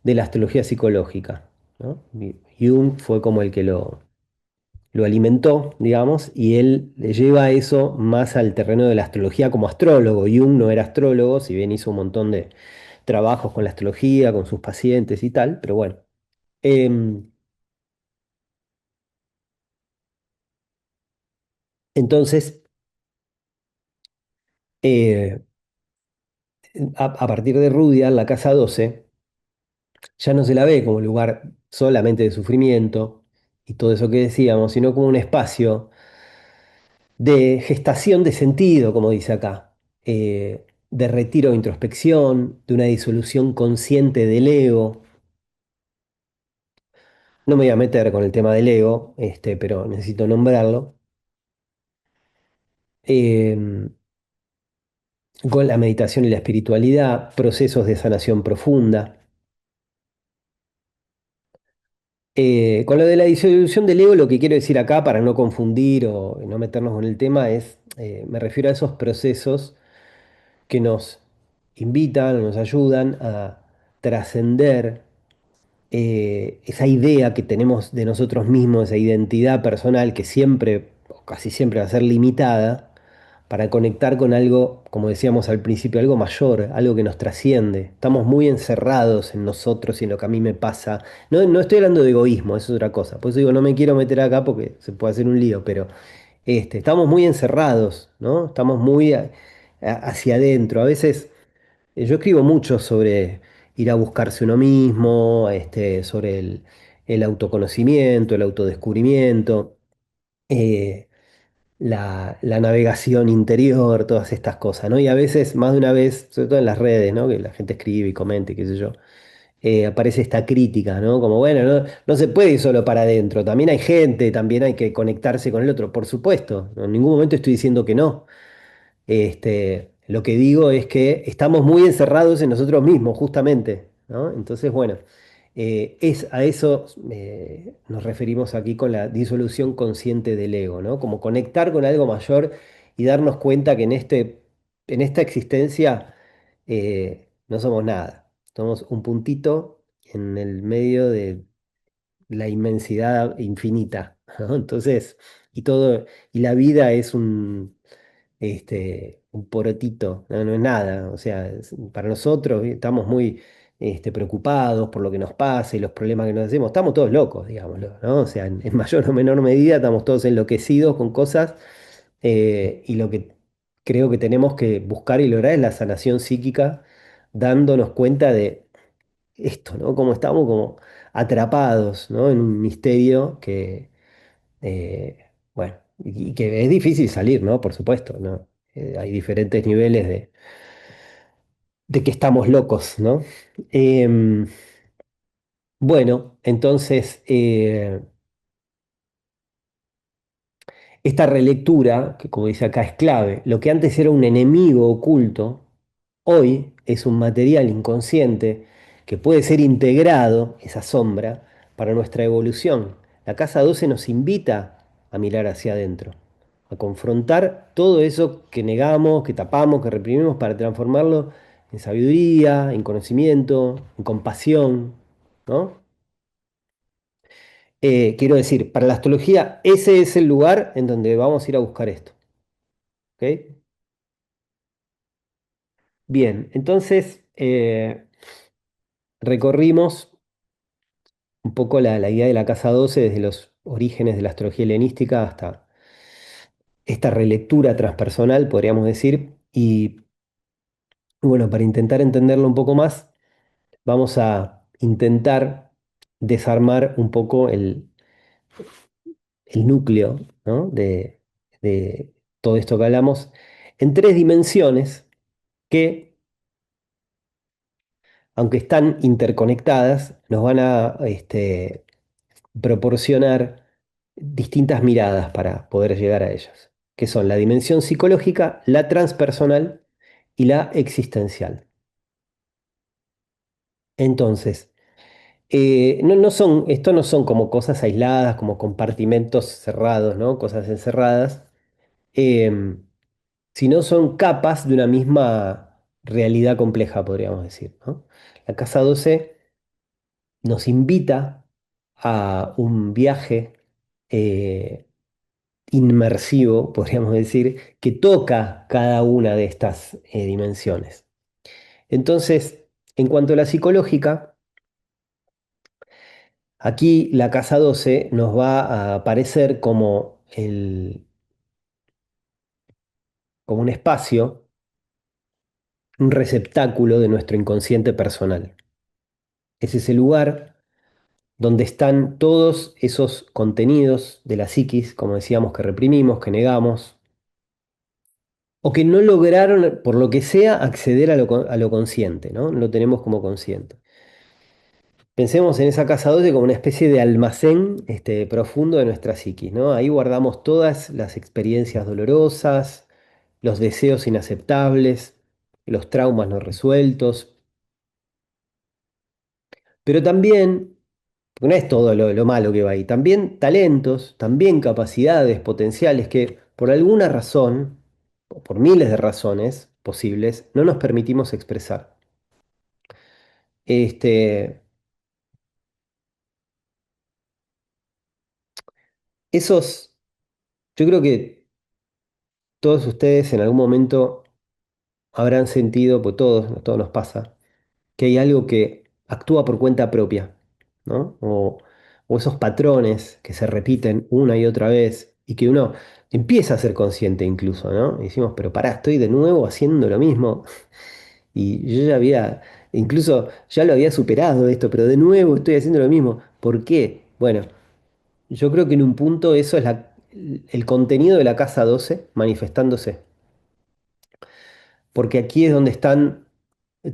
de la astrología psicológica, ¿no? Jung fue como el que lo alimentó, digamos, y él le lleva eso más al terreno de la astrología como astrólogo. Jung no era astrólogo, si bien hizo un montón de trabajos con la astrología, con sus pacientes y tal, pero bueno. Em, entonces, eh, a partir de Rudyard, la casa 12 ya no se la ve como lugar solamente de sufrimiento y todo eso que decíamos, sino como un espacio de gestación de sentido, como dice acá, de retiro de introspección, de una disolución consciente del ego. No me voy a meter con el tema del ego, pero necesito nombrarlo. Em, con la meditación y la espiritualidad, procesos de sanación profunda. Con lo de la disolución del ego, lo que quiero decir acá, para no confundir o no meternos con el tema, me refiero a esos procesos que nos invitan, nos ayudan a trascender esa idea que tenemos de nosotros mismos, esa identidad personal que siempre, o casi siempre va a ser limitada, para conectar con algo, como decíamos al principio, algo mayor, algo que nos trasciende. Estamos muy encerrados en nosotros y en lo que a mí me pasa. No, no estoy hablando de egoísmo, eso es otra cosa. Por eso digo, no me quiero meter acá porque se puede hacer un lío, pero estamos muy encerrados, ¿no? Estamos muy hacia adentro. A veces yo escribo mucho sobre ir a buscarse uno mismo, sobre el autoconocimiento, el autodescubrimiento, eh, la navegación interior, todas estas cosas, ¿no? Y a veces, más de una vez, sobre todo en las redes, ¿no? Que la gente escribe y comenta, y qué sé yo, aparece esta crítica, ¿no? Como, bueno, no, no se puede ir solo para adentro, también hay gente, también hay que conectarse con el otro, por supuesto, en ningún momento estoy diciendo que no. Lo que digo es que estamos muy encerrados en nosotros mismos, justamente, ¿no? Entonces, bueno, a eso nos referimos aquí con la disolución consciente del ego, ¿no? Como conectar con algo mayor y darnos cuenta que en esta existencia no somos nada, somos un puntito en el medio de la inmensidad infinita, ¿no? Entonces, y la vida es un porotito, no, no es nada. O sea, para nosotros estamos muy preocupados por lo que nos pasa y los problemas que nos hacemos. Estamos todos locos, digámoslo, ¿no? O sea, en mayor o menor medida estamos todos enloquecidos con cosas y lo que creo que tenemos que buscar y lograr es la sanación psíquica, dándonos cuenta de esto, ¿no? Como estamos como atrapados, ¿no? En un misterio bueno, y que es difícil salir, ¿no? Por supuesto, ¿no? Hay diferentes niveles de que estamos locos, ¿no? Em, bueno, entonces, esta relectura, que como dice acá es clave, lo que antes era un enemigo oculto, hoy es un material inconsciente que puede ser integrado, esa sombra, para nuestra evolución. La casa 12 nos invita a mirar hacia adentro, a confrontar todo eso que negamos, que tapamos, que reprimimos para transformarlo en sabiduría, en conocimiento, en compasión, ¿no? Quiero decir, para la astrología, ese es el lugar en donde vamos a ir a buscar esto. ¿Ok? Bien, entonces recorrimos un poco la idea de la Casa 12 desde los orígenes de la astrología helenística hasta esta relectura transpersonal, podríamos decir. Y bueno, para intentar entenderlo un poco más, vamos a intentar desarmar un poco el núcleo, ¿no? de todo esto que hablamos en tres dimensiones que, aunque están interconectadas, nos van a proporcionar distintas miradas para poder llegar a ellas, que son la dimensión psicológica, la transpersonal y la existencial. Entonces, esto no son como cosas aisladas, como compartimentos cerrados, ¿no? Cosas encerradas, em, sino son capas de una misma realidad compleja, podríamos decir, ¿no? La casa 12 nos invita a un viaje eh, inmersivo, podríamos decir, que toca cada una de estas dimensiones. Entonces, en cuanto a la psicológica, aquí la casa 12 nos va a aparecer como, como un espacio, un receptáculo de nuestro inconsciente personal. Es ese lugar donde están todos esos contenidos de la psiquis, como decíamos, que reprimimos, que negamos, o que no lograron, por lo que sea, acceder a lo consciente, ¿no? No lo tenemos como consciente. Pensemos en esa casa 12 como una especie de almacén profundo de nuestra psiquis, ¿no? Ahí guardamos todas las experiencias dolorosas, los deseos inaceptables, los traumas no resueltos, pero también, porque no es todo lo malo que va ahí, también talentos, también capacidades potenciales que por alguna razón, o por miles de razones posibles, no nos permitimos expresar. Este, esos, yo creo que todos ustedes en algún momento habrán sentido, pues todos nos pasa, que hay algo que actúa por cuenta propia, ¿no? O esos patrones que se repiten una y otra vez y que uno empieza a ser consciente incluso, ¿no? Y decimos, pero pará, estoy de nuevo haciendo lo mismo y yo ya había, incluso ya lo había superado esto, pero de nuevo estoy haciendo lo mismo. ¿Por qué? Bueno, yo creo que en un punto eso es el contenido de la casa 12 manifestándose, porque aquí es donde están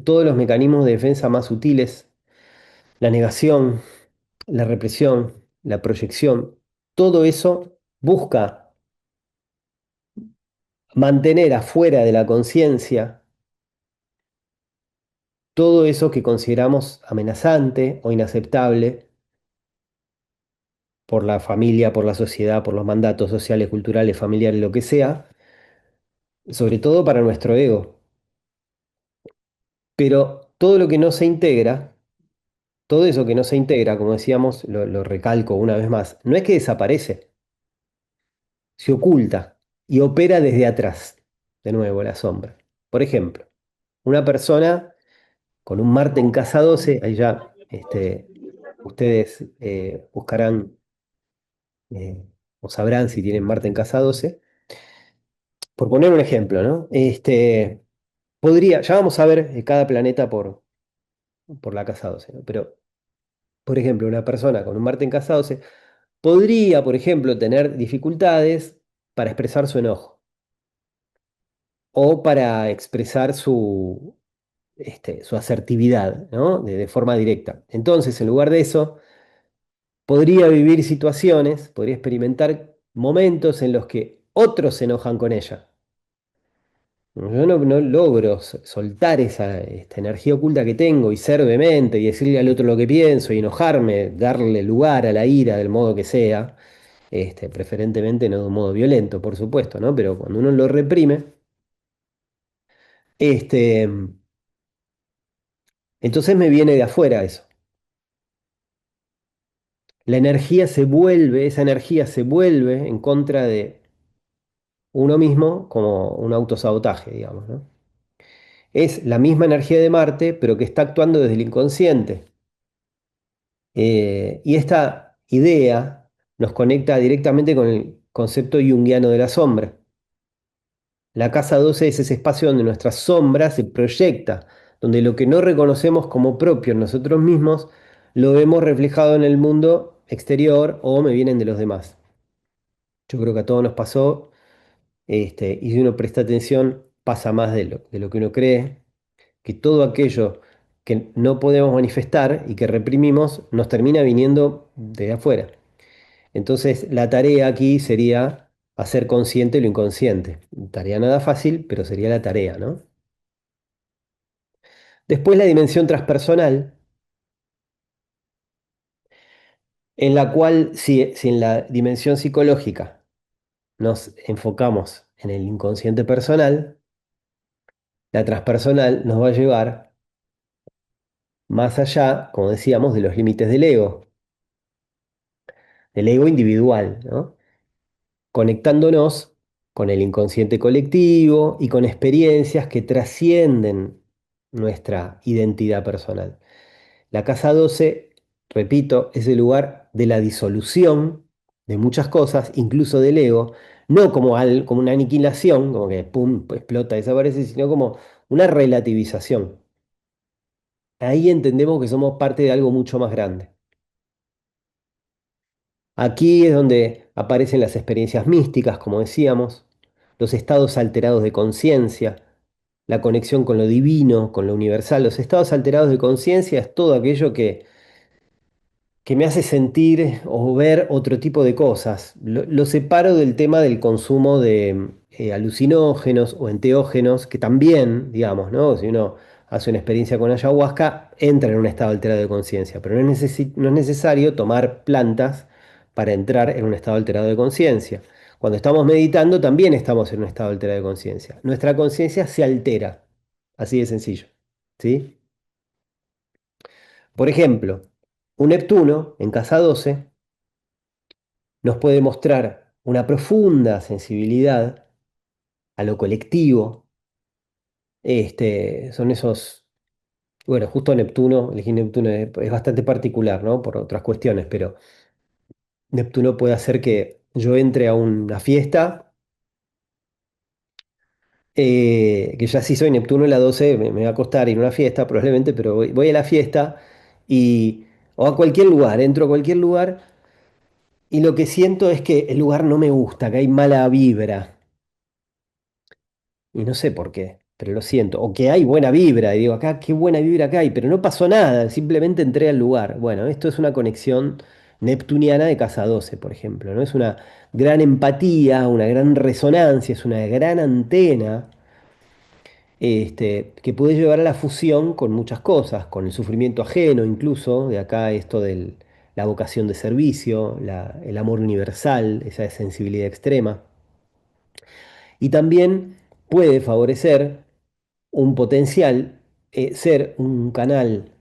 todos los mecanismos de defensa más sutiles, la negación, la represión, la proyección, todo eso busca mantener afuera de la conciencia todo eso que consideramos amenazante o inaceptable por la familia, por la sociedad, por los mandatos sociales, culturales, familiares, lo que sea, sobre todo para nuestro ego. Pero todo lo que no se integra, todo eso que no se integra, como decíamos, lo recalco una vez más, no es que desaparece, se oculta y opera desde atrás, de nuevo, la sombra. Por ejemplo, una persona con un Marte en casa 12, ahí ya ustedes buscarán o sabrán si tienen Marte en casa 12, por poner un ejemplo, ¿no? Ya vamos a ver cada planeta por la casa 12, ¿no? Pero, por ejemplo, una persona con un Marte en casa 12 podría, por ejemplo, tener dificultades para expresar su enojo o para expresar su asertividad, ¿no? De forma directa. Entonces, en lugar de eso, podría vivir situaciones, podría experimentar momentos en los que otros se enojan con ella. Yo no logro soltar esta energía oculta que tengo y ser vehemente y decirle al otro lo que pienso y enojarme, darle lugar a la ira del modo que sea, preferentemente no de un modo violento, por supuesto, ¿no? Pero cuando uno lo reprime, este, entonces me viene de afuera eso. Esa energía se vuelve en contra de uno mismo como un autosabotaje, digamos, ¿no? Es la misma energía de Marte, pero que está actuando desde el inconsciente. Y esta idea nos conecta directamente con el concepto junguiano de la sombra. La casa 12 es ese espacio donde nuestra sombra se proyecta, donde lo que no reconocemos como propio en nosotros mismos lo vemos reflejado en el mundo exterior o me vienen de los demás. Yo creo que a todos nos pasó, y si uno presta atención, pasa más de lo que uno cree, que todo aquello que no podemos manifestar y que reprimimos nos termina viniendo de afuera. Entonces, la tarea aquí sería hacer consciente lo inconsciente. Tarea nada fácil, pero sería la tarea, ¿no? Después la dimensión transpersonal, en la cual si en la dimensión psicológica nos enfocamos en el inconsciente personal, la transpersonal nos va a llevar más allá, como decíamos, de los límites del ego individual, ¿no? Conectándonos con el inconsciente colectivo y con experiencias que trascienden nuestra identidad personal. La casa 12, repito, es el lugar de la disolución de muchas cosas, incluso del ego, no como una aniquilación, como que pum, explota, desaparece, sino como una relativización. Ahí entendemos que somos parte de algo mucho más grande. Aquí es donde aparecen las experiencias místicas, como decíamos, los estados alterados de conciencia, la conexión con lo divino, con lo universal. Los estados alterados de conciencia es todo aquello que me hace sentir o ver otro tipo de cosas. Lo separo del tema del consumo de alucinógenos o enteógenos, que también, digamos, ¿no? Si uno hace una experiencia con ayahuasca, entra en un estado alterado de conciencia, pero no es necesario tomar plantas para entrar en un estado alterado de conciencia. Cuando estamos meditando, también estamos en un estado alterado de conciencia. Nuestra conciencia se altera, así de sencillo, ¿sí? Por ejemplo, un Neptuno en casa 12 nos puede mostrar una profunda sensibilidad a lo colectivo. Son esos, bueno, justo Neptuno, elegí Neptuno es bastante particular, ¿no? Por otras cuestiones, pero Neptuno puede hacer que yo entre a una fiesta, que ya si soy Neptuno en la 12 me va a costar ir a una fiesta probablemente, pero voy a la fiesta y, o a cualquier lugar, entro a cualquier lugar y lo que siento es que el lugar no me gusta, que hay mala vibra. Y no sé por qué, pero lo siento. O que hay buena vibra, y digo, acá qué buena vibra acá hay, pero no pasó nada, simplemente entré al lugar. Bueno, esto es una conexión neptuniana de casa 12, por ejemplo, ¿no? Es una gran empatía, una gran resonancia, es una gran antena, que puede llevar a la fusión con muchas cosas, con el sufrimiento ajeno incluso, de acá esto de la vocación de servicio, el amor universal, esa sensibilidad extrema. Y también puede favorecer un potencial, ser un canal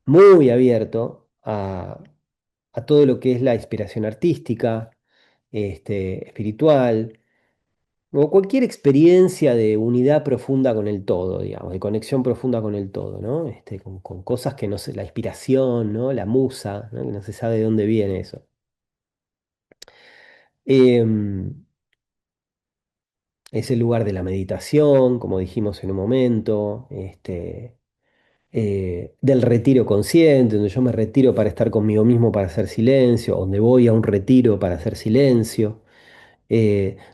muy abierto a todo lo que es la inspiración artística, espiritual, o cualquier experiencia de unidad profunda con el todo, digamos, de conexión profunda con el todo, ¿no? Con cosas que no sé, la inspiración, ¿no? La musa, ¿no? Que no se sabe de dónde viene eso. Em, es el lugar de la meditación, como dijimos en un momento, del retiro consciente, donde yo me retiro para estar conmigo mismo, para hacer silencio, donde voy a un retiro para hacer silencio,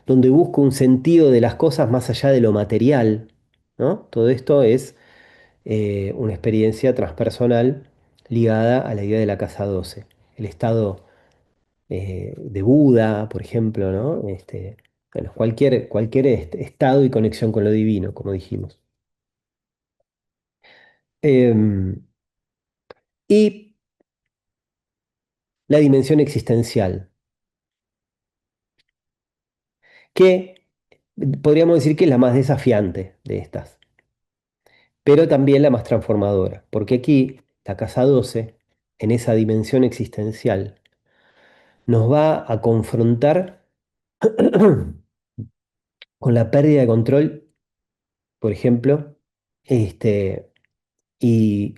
donde busco un sentido de las cosas más allá de lo material, ¿no? Todo esto es una experiencia transpersonal ligada a la idea de la casa 12, el estado de Buda, por ejemplo, ¿no? Bueno, cualquier estado y conexión con lo divino, como dijimos. Em, y la dimensión existencial, que podríamos decir que es la más desafiante de estas, pero también la más transformadora, porque aquí la casa 12, en esa dimensión existencial, nos va a confrontar con la pérdida de control, por ejemplo, Este, y,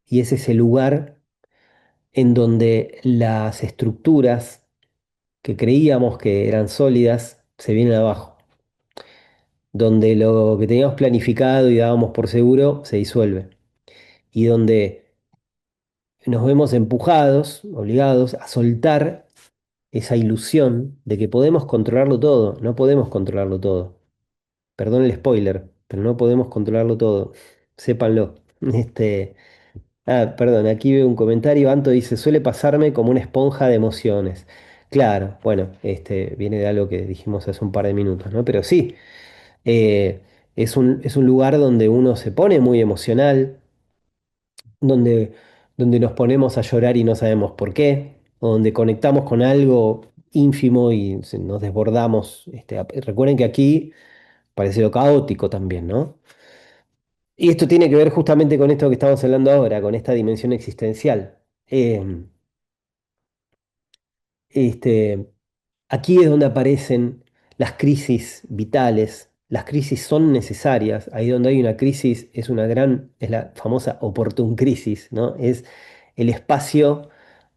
y es ese lugar en donde las estructuras que creíamos que eran sólidas se vienen abajo, donde lo que teníamos planificado y dábamos por seguro se disuelve, y donde nos vemos empujados, obligados a soltar esa ilusión de que podemos controlarlo todo. No podemos controlarlo todo. Perdón el spoiler, pero no podemos controlarlo todo. Sépanlo. Este, perdón, aquí veo un comentario. Anto dice, suele pasarme como una esponja de emociones. Claro, bueno, viene de algo que dijimos hace un par de minutos, ¿no? Pero sí, eh, es un lugar donde uno se pone muy emocional, donde, donde nos ponemos a llorar y no sabemos por qué, o donde conectamos con algo ínfimo y nos desbordamos. Recuerden que aquí parece lo caótico también, ¿no? Y esto tiene que ver justamente con esto que estamos hablando ahora, con esta dimensión existencial. Eh, este, Aquí es donde aparecen las crisis vitales. Las crisis son necesarias. Ahí donde hay una crisis es la famosa oportun crisis, ¿no? Es el espacio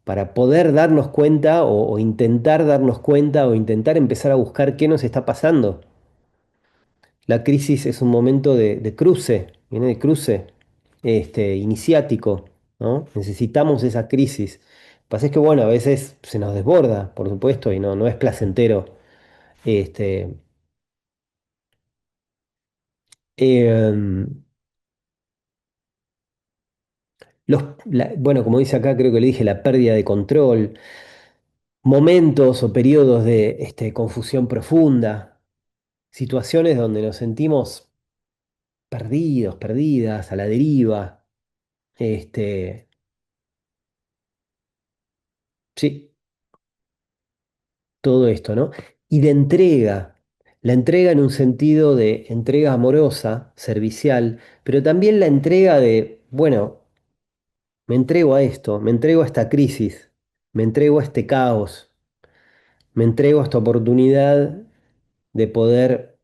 para poder darnos cuenta o intentar darnos cuenta o intentar empezar a buscar qué nos está pasando. La crisis es un momento de cruce, viene de cruce, iniciático, ¿no? Necesitamos esa crisis. Lo que pasa es que, bueno, a veces se nos desborda, por supuesto, y no es placentero. Este, em, bueno, como dice acá, creo que le dije, la pérdida de control, momentos o periodos de confusión profunda, situaciones donde nos sentimos perdidos, perdidas, a la deriva. Este, sí, todo esto, ¿no? Y de entrega, la entrega en un sentido de entrega amorosa, servicial, pero también la entrega de, bueno, me entrego a esto, me entrego a esta crisis, me entrego a este caos, me entrego a esta oportunidad de poder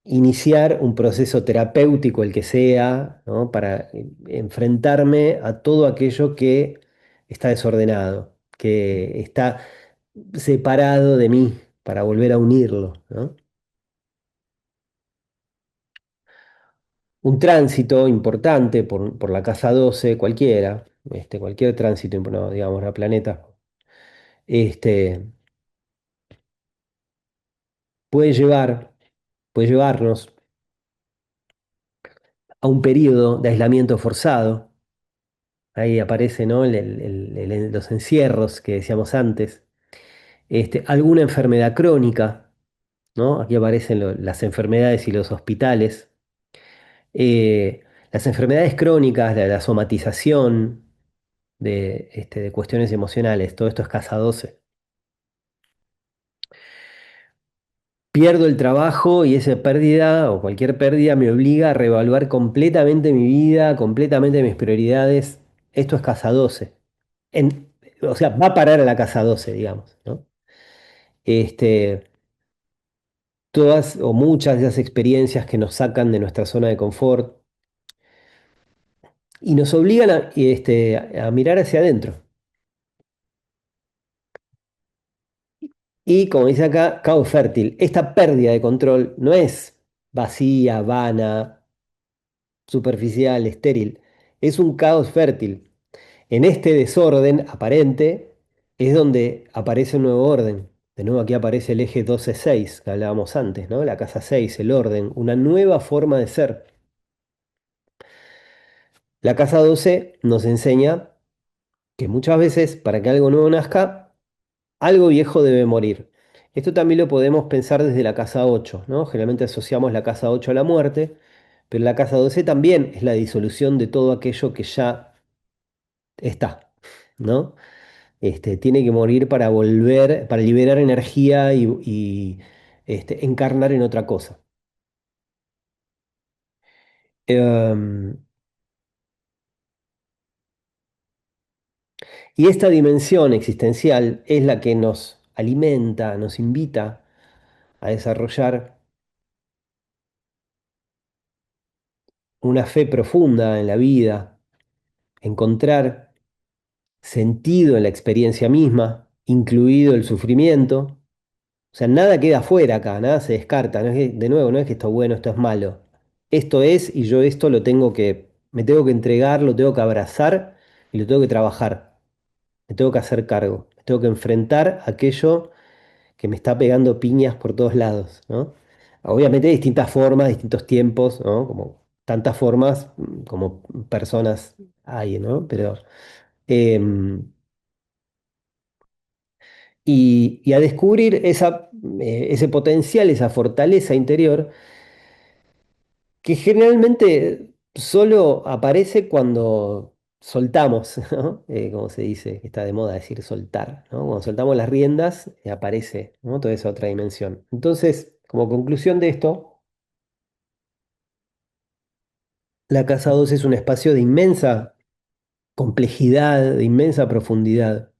iniciar un proceso terapéutico, el que sea, ¿no? Para enfrentarme a todo aquello que está desordenado, que está separado de mí, para volver a unirlo, ¿no? Un tránsito importante por la casa 12 cualquiera, cualquier tránsito, no, digamos, la planeta, este, puede llevar, puede llevarnos a un periodo de aislamiento forzado. Ahí aparece, ¿no? Los encierros que decíamos antes. Alguna enfermedad crónica, ¿no? Aquí aparecen las enfermedades y los hospitales. Las enfermedades crónicas, la somatización de cuestiones emocionales, todo esto es casa 12. Pierdo el trabajo y esa pérdida o cualquier pérdida me obliga a reevaluar completamente mi vida, completamente mis prioridades. Esto es casa 12. O sea, va a parar a la casa 12, digamos, ¿no? Este, Todas o muchas de esas experiencias que nos sacan de nuestra zona de confort y nos obligan a mirar hacia adentro. Y como dice acá, caos fértil. Esta pérdida de control no es vacía, vana, superficial, estéril. Es un caos fértil. En este desorden aparente es donde aparece un nuevo orden. De nuevo aquí aparece el eje 12-6 que hablábamos antes, ¿no? La casa 6, el orden, una nueva forma de ser. La casa 12 nos enseña que muchas veces para que algo nuevo nazca, algo viejo debe morir. Esto también lo podemos pensar desde la casa 8, ¿no? Generalmente asociamos la casa 8 a la muerte, pero la casa 12 también es la disolución de todo aquello que ya está, ¿no? Tiene que morir para volver, para liberar energía y encarnar en otra cosa. Em, y esta dimensión existencial es la que nos alimenta, nos invita a desarrollar una fe profunda en la vida, encontrar sentido en la experiencia misma, incluido el sufrimiento. O sea, nada queda afuera acá, nada se descarta. No es de nuevo, no es que esto es bueno, esto es malo. Esto es y yo esto me tengo que entregar, lo tengo que abrazar y lo tengo que trabajar. Me tengo que hacer cargo. Me tengo que enfrentar a aquello que me está pegando piñas por todos lados, ¿no? Obviamente de distintas formas, distintos tiempos, ¿no? Como tantas formas como personas hay, ¿no? Pero, em, y a descubrir ese potencial, esa fortaleza interior, que generalmente solo aparece cuando soltamos, ¿no? Como se dice, que está de moda decir soltar, ¿no? Cuando soltamos las riendas, aparece, ¿no? Toda esa otra dimensión. Entonces, como conclusión de esto, la casa 2 es un espacio de inmensa complejidad, de inmensa profundidad,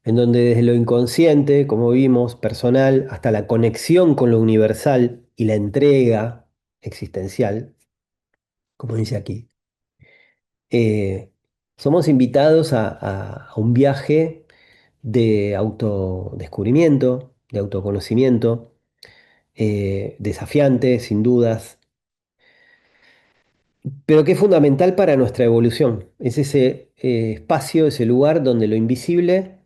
en donde desde lo inconsciente, como vimos, personal, hasta la conexión con lo universal y la entrega existencial, como dice aquí, eh, somos invitados a un viaje de autodescubrimiento, de autoconocimiento, desafiante, sin dudas, pero que es fundamental para nuestra evolución. Es ese espacio, ese lugar donde lo invisible,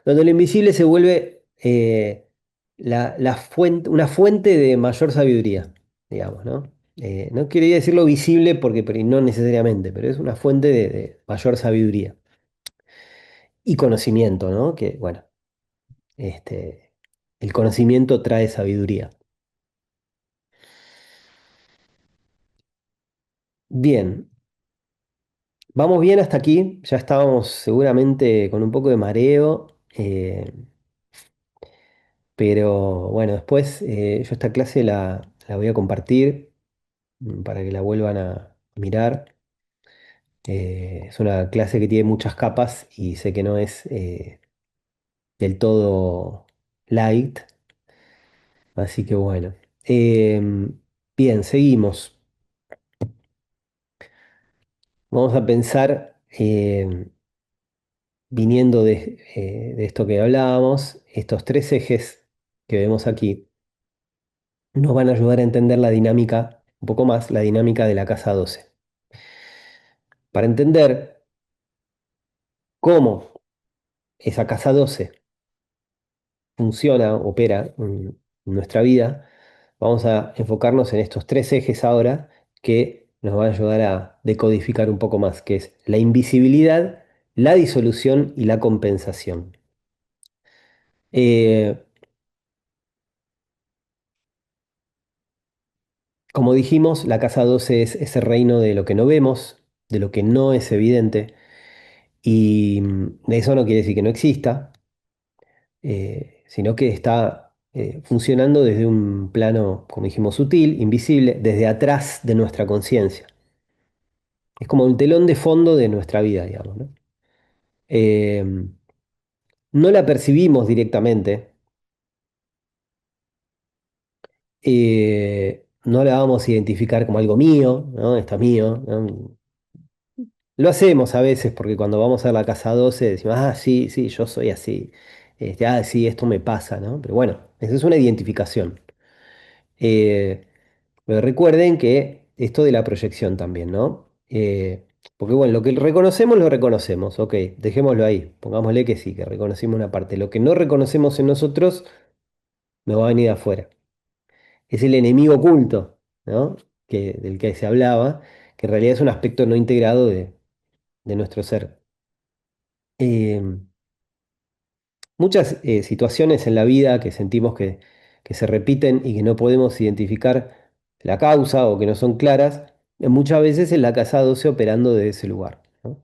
donde lo invisible se vuelve la fuente, una fuente de mayor sabiduría, digamos, ¿no? No quería decirlo visible porque no necesariamente, pero es una fuente de mayor sabiduría y conocimiento, ¿no? Que, bueno, este, el conocimiento trae sabiduría. Bien, vamos bien hasta aquí. Ya estábamos seguramente con un poco de mareo, pero bueno, después yo esta clase la voy a compartir para que la vuelvan a mirar. Es una clase que tiene muchas capas y sé que no es del todo light, así que bueno. Bien, seguimos. Vamos a pensar, viniendo de esto que hablábamos, estos tres ejes que vemos aquí nos van a ayudar a entender la dinámica, un poco más, la dinámica de la casa 12. Para entender cómo esa casa 12 funciona, opera en nuestra vida, vamos a enfocarnos en estos tres ejes ahora que nos van a ayudar a decodificar un poco más, que es la invisibilidad, la disolución y la compensación. Eh, Como dijimos, la casa 12 es ese reino de lo que no vemos, de lo que no es evidente, y eso no quiere decir que no exista, sino que está funcionando desde un plano, como dijimos, sutil, invisible, desde atrás de nuestra conciencia. Es como un telón de fondo de nuestra vida, digamos, ¿no? Eh, no la percibimos directamente, no la vamos a identificar como algo mío, ¿no? Esto es mío, ¿no? Lo hacemos a veces porque cuando vamos a la casa 12 decimos, ah, sí, sí, yo soy así. Sí, esto me pasa, ¿no? Pero bueno, eso es una identificación. Eh, pero recuerden que esto de la proyección también, ¿no? Porque bueno, lo que reconocemos, lo reconocemos, ok, dejémoslo ahí, pongámosle que sí, que reconocimos una parte. Lo que no reconocemos en nosotros nos va a venir de afuera. Es el enemigo oculto, ¿no? Del que se hablaba, que en realidad es un aspecto no integrado de nuestro ser. Eh, Muchas situaciones en la vida que sentimos que se repiten y que no podemos identificar la causa o que no son claras, muchas veces en la casa 12 operando de ese lugar, ¿no?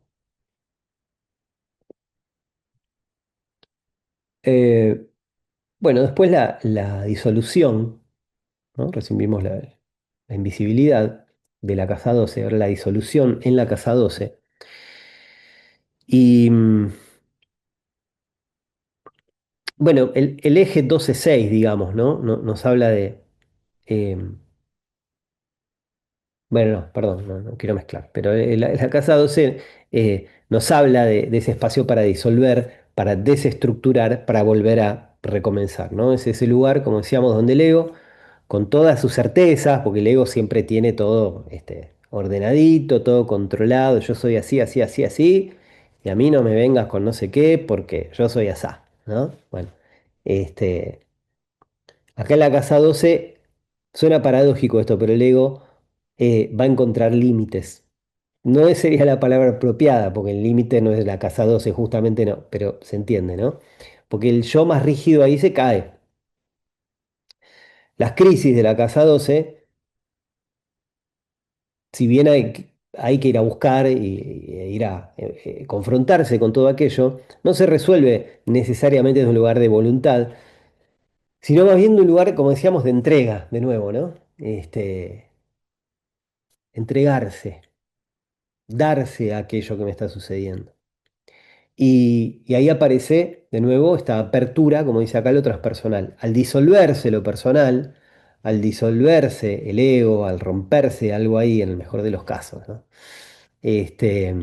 Eh, bueno, después la disolución, ¿no? Recién vimos la invisibilidad de la casa 12, ahora la disolución en la casa 12. Y bueno, el eje 12-6, digamos, ¿no? Nos habla de... eh, bueno, no, perdón, no quiero mezclar, pero la casa 12 nos habla de ese espacio para disolver, para desestructurar, para volver a recomenzar, ¿no? Es ese lugar, como decíamos, donde el ego, con todas sus certezas, porque el ego siempre tiene todo ordenadito, todo controlado, yo soy así, así, así, así, y a mí no me vengas con no sé qué, porque yo soy asá, ¿no? Bueno, este, acá en la casa 12 suena paradójico esto, pero el ego va a encontrar límites. No sería la palabra apropiada, porque el límite no es la casa 12, justamente no, pero se entiende, ¿no? Porque el yo más rígido ahí se cae. Las crisis de la casa 12, si bien hay que ir a buscar e ir a confrontarse con todo aquello, no se resuelve necesariamente desde un lugar de voluntad, sino más bien de un lugar, como decíamos, de entrega, de nuevo, ¿no? Entregarse, darse a aquello que me está sucediendo. Y ahí aparece de nuevo esta apertura, como dice acá, lo transpersonal. Al disolverse lo personal, al disolverse el ego, al romperse algo ahí, en el mejor de los casos, ¿no? Este,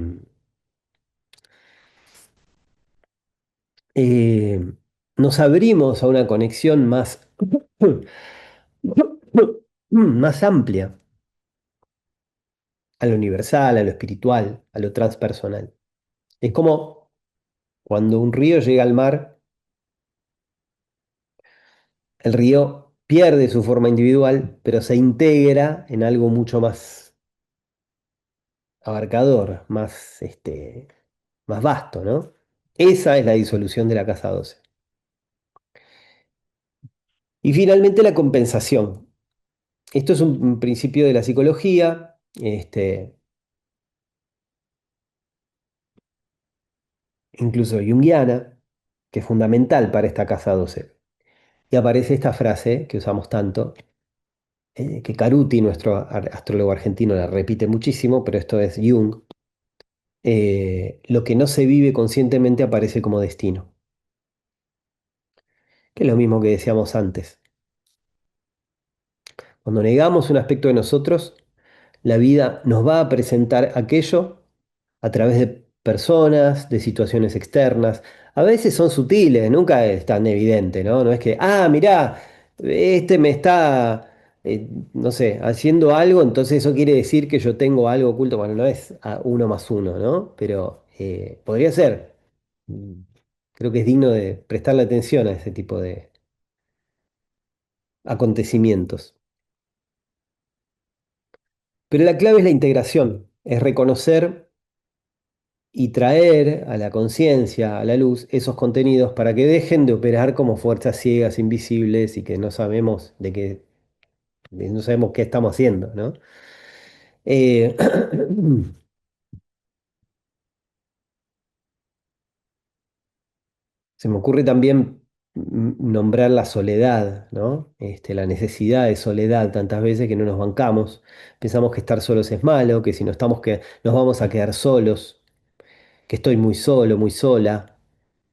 eh, Nos abrimos a una conexión más, más amplia, a lo universal, a lo espiritual, a lo transpersonal. Es como cuando un río llega al mar. El río pierde su forma individual, pero se integra en algo mucho más abarcador, más, más vasto, ¿no? Esa es la disolución de la casa 12. Y finalmente la compensación. Esto es un principio de la psicología, incluso junguiana, que es fundamental para esta casa 12. Y aparece esta frase que usamos tanto, que Caruti, nuestro astrólogo argentino, la repite muchísimo, pero esto es Jung. Lo que no se vive conscientemente aparece como destino, que es lo mismo que decíamos antes. Cuando negamos un aspecto de nosotros, la vida nos va a presentar aquello a través de personas, de situaciones externas. A veces son sutiles, nunca es tan evidente, ¿no? No es que, mirá, este me está, no sé, haciendo algo, entonces eso quiere decir que yo tengo algo oculto. Bueno, no es uno más uno, ¿no? Pero podría ser. Mm, Creo que es digno de prestarle atención a ese tipo de acontecimientos. Pero la clave es la integración, es reconocer y traer a la conciencia, a la luz, esos contenidos para que dejen de operar como fuerzas ciegas, invisibles y que no sabemos no sabemos qué estamos haciendo, ¿no? Eh, Se me ocurre también nombrar la soledad, ¿no? La necesidad de soledad tantas veces que no nos bancamos. Pensamos que estar solos es malo, que si no estamos que nos vamos a quedar solos, que estoy muy solo, muy sola,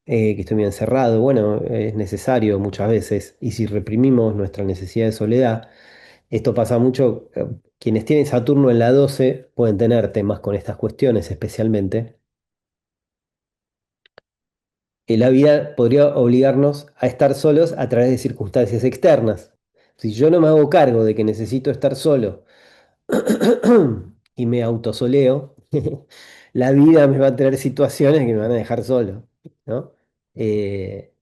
que estoy muy encerrado. Bueno, es necesario muchas veces. Y si reprimimos nuestra necesidad de soledad, esto pasa mucho. Quienes tienen Saturno en la 12 pueden tener temas con estas cuestiones especialmente. La vida podría obligarnos a estar solos a través de circunstancias externas. Si yo no me hago cargo de que necesito estar solo y me autosoleo, la vida me va a traer situaciones que me van a dejar solo, ¿no? Eh,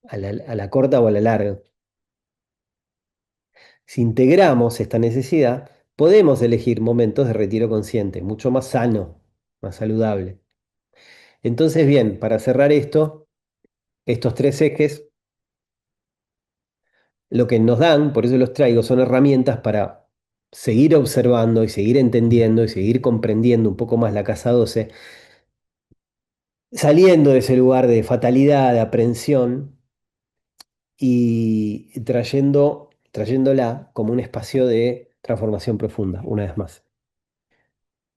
a la corta o a la larga. Si integramos esta necesidad, podemos elegir momentos de retiro consciente, mucho más sano, más saludable. Entonces, bien, para cerrar esto, estos tres ejes lo que nos dan, por eso los traigo, son herramientas para seguir observando y seguir entendiendo y seguir comprendiendo un poco más la casa 12, saliendo de ese lugar de fatalidad, de aprensión y trayéndola como un espacio de transformación profunda, una vez más.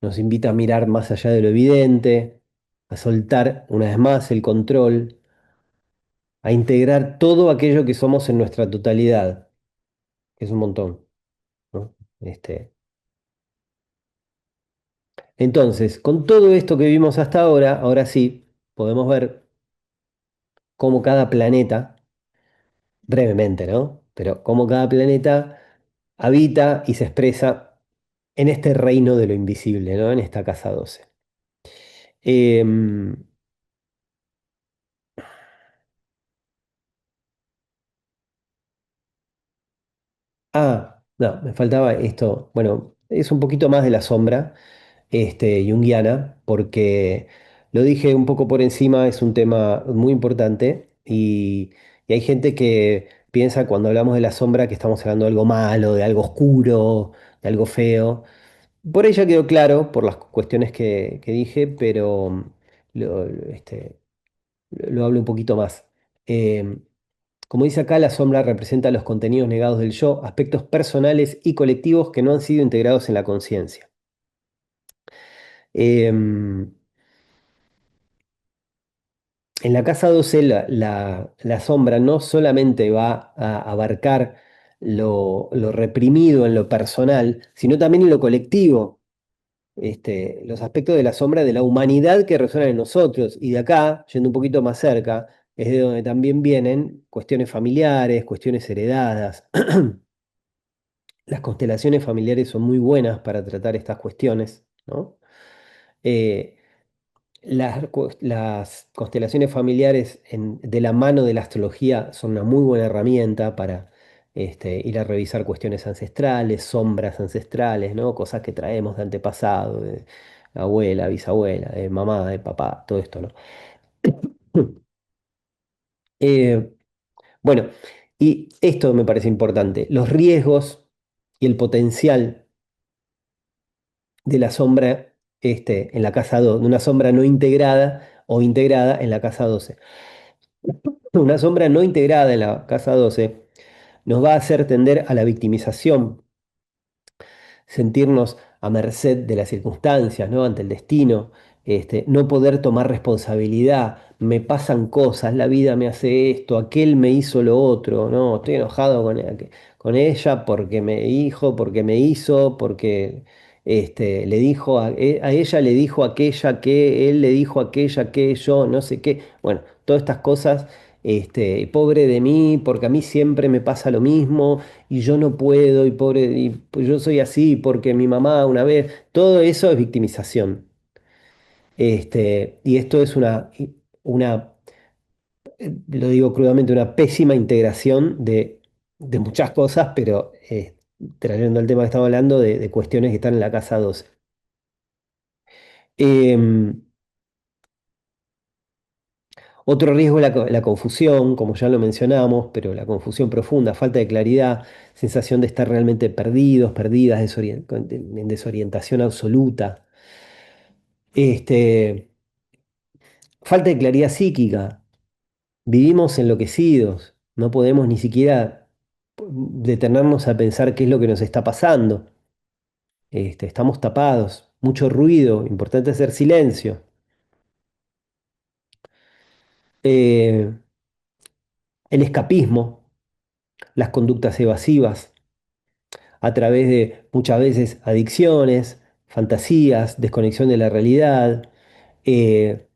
Nos invita a mirar más allá de lo evidente, a soltar una vez más el control, a integrar todo aquello que somos en nuestra totalidad, que es un montón, ¿no? Entonces, con todo esto que vimos hasta ahora, ahora sí, podemos ver cómo cada planeta, brevemente, ¿no? Pero cómo cada planeta habita y se expresa en este reino de lo invisible, ¿no? En esta casa 12. Em, no, me faltaba esto. Bueno, es un poquito más de la sombra, junguiana, porque lo dije un poco por encima, es un tema muy importante y hay gente que piensa cuando hablamos de la sombra que estamos hablando de algo malo, de algo oscuro, de algo feo. Por ahí ya quedó claro por las cuestiones que dije, pero lo hablo un poquito más. Em, Como dice acá, la sombra representa los contenidos negados del yo, aspectos personales y colectivos que no han sido integrados en la conciencia. Em, en la casa 12, la sombra no solamente va a abarcar lo reprimido en lo personal, sino también en lo colectivo. Los aspectos de la sombra de la humanidad que resuenan en nosotros. Y de acá, yendo un poquito más cerca, es de donde también vienen cuestiones familiares, cuestiones heredadas. Las constelaciones familiares son muy buenas para tratar estas cuestiones, ¿no? Eh, las constelaciones familiares de la mano de la astrología son una muy buena herramienta para ir a revisar cuestiones ancestrales, sombras ancestrales, ¿no? Cosas que traemos de antepasado, de abuela, bisabuela, de mamá, de papá, todo esto, ¿no? Eh, bueno, y esto me parece importante, los riesgos y el potencial de la sombra en la casa 2, de una sombra no integrada o integrada en la casa 12. Una sombra no integrada en la casa 12 nos va a hacer tender a la victimización, sentirnos a merced de las circunstancias, ¿no? Ante el destino, no poder tomar responsabilidad, me pasan cosas, la vida me hace esto, aquel me hizo lo otro, ¿no? Estoy enojado con ella porque me dijo, porque me hizo, porque le dijo a ella le dijo aquella que, él le dijo aquella que, yo, no sé qué. Bueno, todas estas cosas, pobre de mí, porque a mí siempre me pasa lo mismo y yo no puedo, y pobre, y pues yo soy así porque mi mamá una vez, todo eso es victimización. Y esto es lo digo crudamente, una pésima integración de muchas cosas, pero trayendo al tema que estamos hablando de cuestiones que están en la casa 12. Em, Otro riesgo es la confusión, como ya lo mencionamos, pero la confusión profunda, falta de claridad, sensación de estar realmente perdidos, perdidas, en desorientación absoluta. Este, Falta de claridad psíquica, vivimos enloquecidos, no podemos ni siquiera detenernos a pensar qué es lo que nos está pasando. Estamos tapados, mucho ruido, importante hacer silencio. Eh, el escapismo, las conductas evasivas a través de muchas veces adicciones, fantasías, desconexión de la realidad,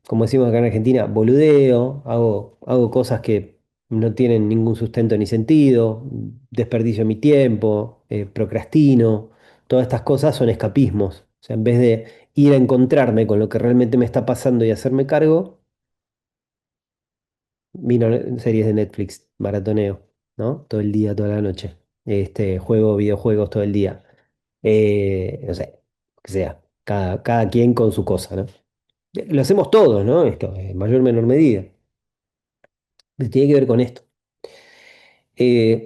como decimos acá en Argentina, boludeo, hago cosas que no tienen ningún sustento ni sentido, desperdicio mi tiempo, procrastino, todas estas cosas son escapismos. O sea, en vez de ir a encontrarme con lo que realmente me está pasando y hacerme cargo, miro series de Netflix, maratoneo, ¿no? Todo el día, toda la noche. Juego videojuegos todo el día. No sé, que sea, cada quien con su cosa, ¿no? Lo hacemos todos, ¿no? Esto, en mayor o menor medida. Tiene que ver con esto.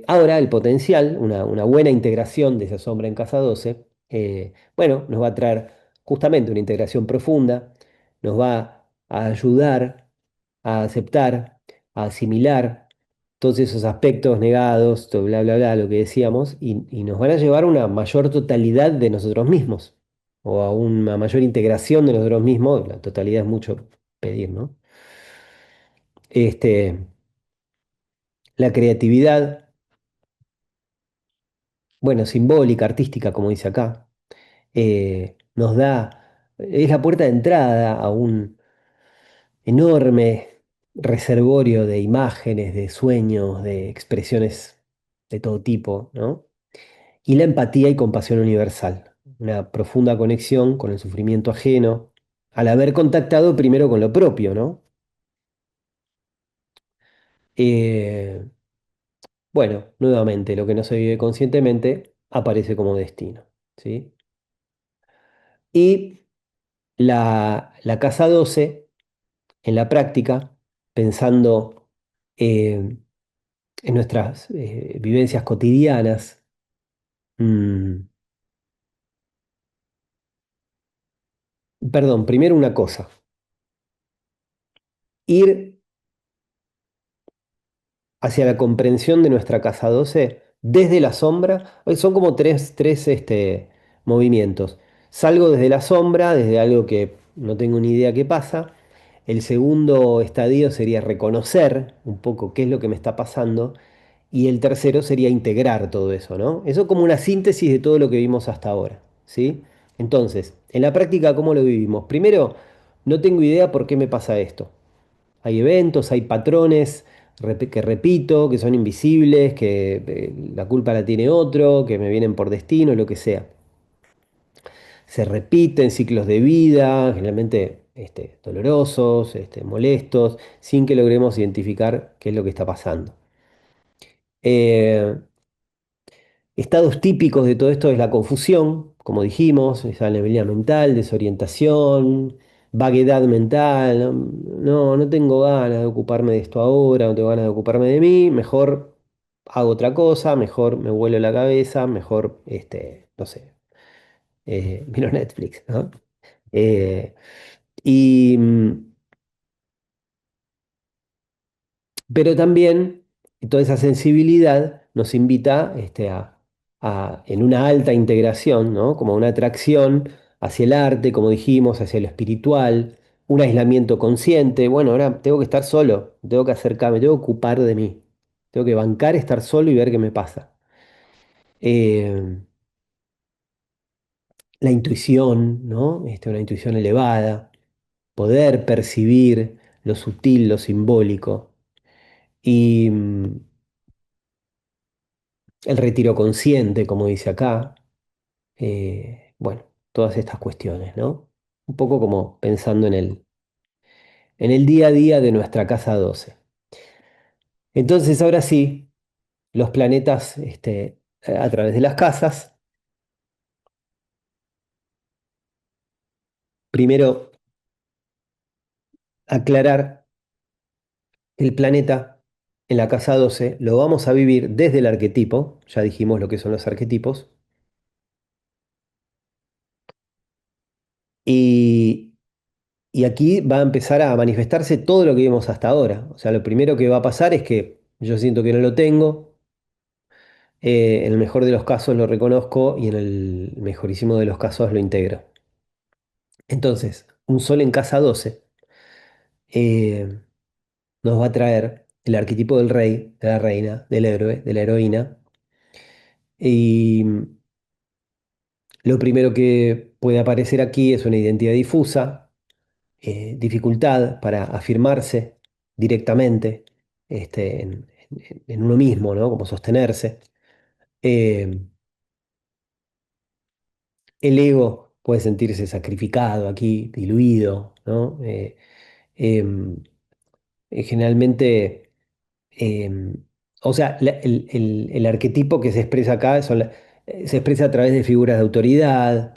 Ahora, el potencial, una buena integración de esa sombra en casa 12, bueno, nos va a traer justamente una integración profunda, nos va a ayudar a aceptar, a asimilar todos esos aspectos negados, todo bla, bla, bla, lo que decíamos, y nos van a llevar a una mayor totalidad de nosotros mismos, o a una mayor integración de nosotros mismos. La totalidad es mucho pedir, ¿no? Este, la creatividad, bueno, simbólica, artística, como dice acá, nos da, es la puerta de entrada a un enorme reservorio de imágenes, de sueños, de expresiones de todo tipo, ¿no? Y la empatía y compasión universal, una profunda conexión con el sufrimiento ajeno, al haber contactado primero con lo propio, ¿no? Eh, bueno, nuevamente, lo que no se vive conscientemente aparece como destino, ¿sí? Y la casa 12 en la práctica, pensando en nuestras vivencias cotidianas, mm, perdón, primero una cosa, ir hacia la comprensión de nuestra casa 12 desde la sombra. Son como tres movimientos. Salgo desde la sombra, desde algo que no tengo ni idea qué pasa. El segundo estadio sería reconocer un poco qué es lo que me está pasando. Y el tercero sería integrar todo eso, ¿no? Eso como una síntesis de todo lo que vimos hasta ahora, ¿sí? Entonces, en la práctica, ¿cómo lo vivimos? Primero, no tengo idea por qué me pasa esto. Hay eventos, hay patrones que repito, que son invisibles, que la culpa la tiene otro, que me vienen por destino, lo que sea. Se repiten ciclos de vida, generalmente dolorosos, molestos, sin que logremos identificar qué es lo que está pasando. Eh, Estados típicos de todo esto es la confusión, como dijimos, esa neblina mental, desorientación, vaguedad mental. No, no tengo ganas de ocuparme de esto ahora, no tengo ganas de ocuparme de mí, mejor hago otra cosa, mejor me vuelo la cabeza, mejor, no sé, miro Netflix, ¿no? Eh, y, pero también toda esa sensibilidad nos invita en una alta integración, ¿no? Como una atracción hacia el arte, como dijimos, hacia lo espiritual, un aislamiento consciente. Bueno, ahora tengo que estar solo, tengo que acercarme, tengo que ocupar de mí, tengo que bancar estar solo y ver qué me pasa. Eh, la intuición, ¿no? Una intuición elevada, poder percibir lo sutil, lo simbólico. Y el retiro consciente, como dice acá, bueno, todas estas cuestiones, ¿no? Un poco como pensando en el día a día de nuestra casa 12. Entonces, ahora sí, los planetas a través de las casas. Primero, aclarar que el planeta en la casa 12 lo vamos a vivir desde el arquetipo, ya dijimos lo que son los arquetipos, y, y aquí va a empezar a manifestarse todo lo que vimos hasta ahora. O sea, lo primero que va a pasar es que yo siento que no lo tengo. En el mejor de los casos lo reconozco y en el mejorísimo de los casos lo integro. Entonces, un sol en casa 12 eh, nos va a traer el arquetipo del rey, de la reina, del héroe, de la heroína. Y lo primero que puede aparecer aquí es una identidad difusa, dificultad para afirmarse directamente en uno mismo, ¿no? Como sostenerse. Eh, el ego puede sentirse sacrificado aquí, diluido, ¿no? Em, Generalmente, em, o sea, el arquetipo que se expresa acá se expresa a través de figuras de autoridad,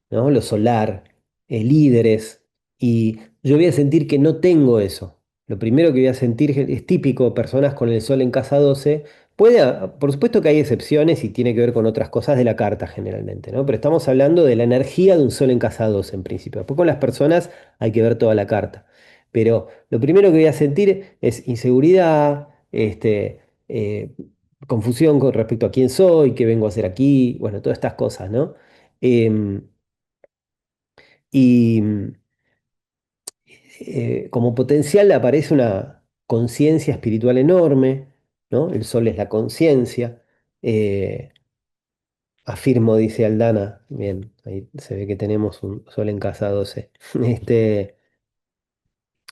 ¿no? Lo solar, líderes, y yo voy a sentir que no tengo eso. Lo primero que voy a sentir es típico, personas con el sol en casa 12. Por supuesto que hay excepciones y tiene que ver con otras cosas de la carta generalmente, ¿no? Pero estamos hablando de la energía de un sol en casa 12 en principio. Después con las personas hay que ver toda la carta. Pero lo primero que voy a sentir es inseguridad, eh, confusión con respecto a quién soy, qué vengo a hacer aquí, bueno, todas estas cosas, ¿no? Em, y como potencial aparece una conciencia espiritual enorme, ¿no? El sol es la conciencia. eh, Afirmo, dice Aldana. Bien, ahí se ve que tenemos un sol en casa 12.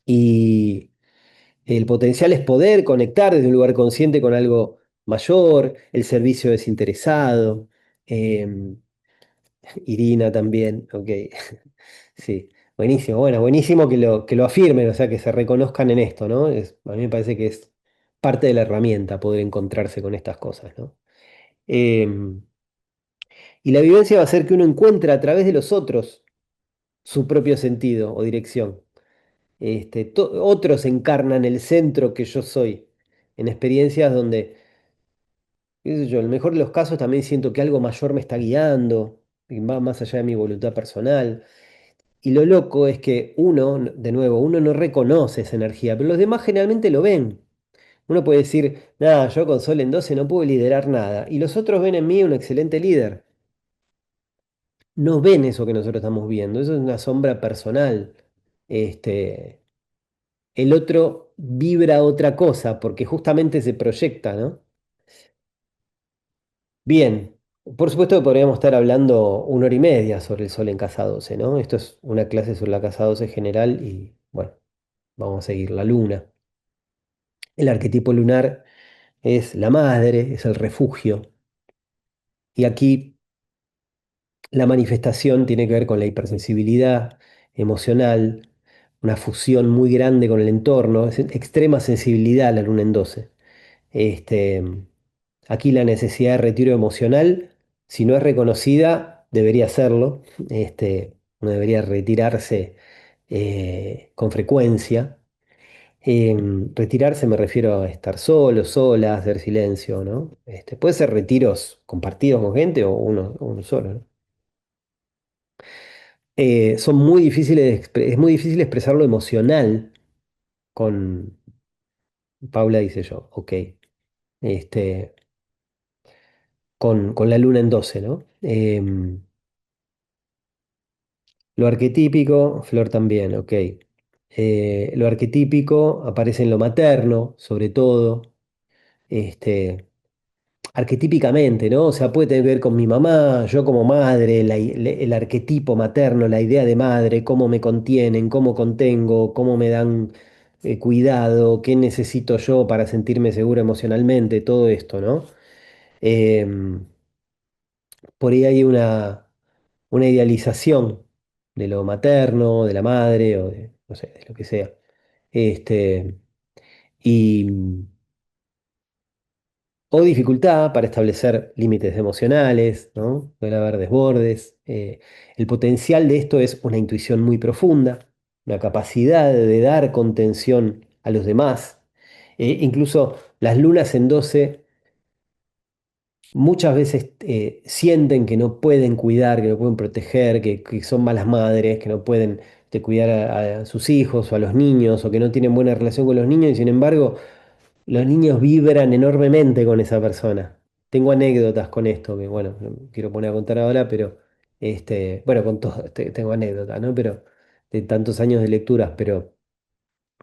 Y el potencial es poder conectar desde un lugar consciente con algo mayor, el servicio desinteresado. em, Irina también, ok. Sí, buenísimo. Bueno, buenísimo que lo afirmen, o sea, que se reconozcan en esto, ¿no? A mí me parece que es parte de la herramienta poder encontrarse con estas cosas, ¿no? Em, y la vivencia va a ser que uno encuentra a través de los otros su propio sentido o dirección. Otros encarnan el centro que yo soy en experiencias donde, qué sé yo, en el mejor de los casos también siento que algo mayor me está guiando y va más allá de mi voluntad personal. Y lo loco es que uno, de nuevo, uno no reconoce esa energía, pero los demás generalmente lo ven. Uno puede decir, nada, yo con Sol en 12 no puedo liderar nada. Y los otros ven en mí un excelente líder. No ven eso que nosotros estamos viendo. Eso es una sombra personal. Este, el otro vibra otra cosa porque justamente se proyecta, ¿no? Bien, por supuesto que podríamos estar hablando 1 hora y media sobre el Sol en casa 12, ¿no? Esto es una clase sobre la casa 12 general y bueno, vamos a seguir la luna. El arquetipo lunar es la madre, es el refugio. Y aquí la manifestación tiene que ver con la hipersensibilidad emocional, una fusión muy grande con el entorno, es extrema sensibilidad la luna en 12. Este, Aquí la necesidad de retiro emocional, si no es reconocida, debería serlo. Uno debería retirarse con frecuencia. Retirarse me refiero a estar solo, sola, hacer silencio, ¿no? Puede ser retiros compartidos con gente o uno solo, ¿no? Son muy difíciles, es muy difícil expresar lo emocional con, Paula dice yo, ok, este, con la luna en 12, ¿no? Lo arquetípico, Flor también, ok. Lo arquetípico aparece en lo materno, sobre todo. Este, Arquetípicamente, ¿no? O sea, puede tener que ver con mi mamá, yo como madre, el arquetipo materno, la idea de madre, cómo me contienen, cómo contengo, cómo me dan cuidado, qué necesito yo para sentirme seguro emocionalmente, todo esto, ¿no? Em, por ahí hay una idealización de lo materno, de la madre, o de, no sé, de lo que sea. Este, y o dificultad para establecer límites emocionales, ¿no? Puede haber desbordes. El potencial de esto es una intuición muy profunda, una capacidad de dar contención a los demás. Incluso las lunas en 12 muchas veces sienten que no pueden cuidar, que no pueden proteger, que son malas madres, que no pueden cuidar a sus hijos o a los niños, o que no tienen buena relación con los niños, y sin embargo los niños vibran enormemente con esa persona. Tengo anécdotas con esto, que bueno, no me quiero poner a contar ahora, pero bueno, con todo, tengo anécdotas, ¿no? Pero de tantos años de lecturas, pero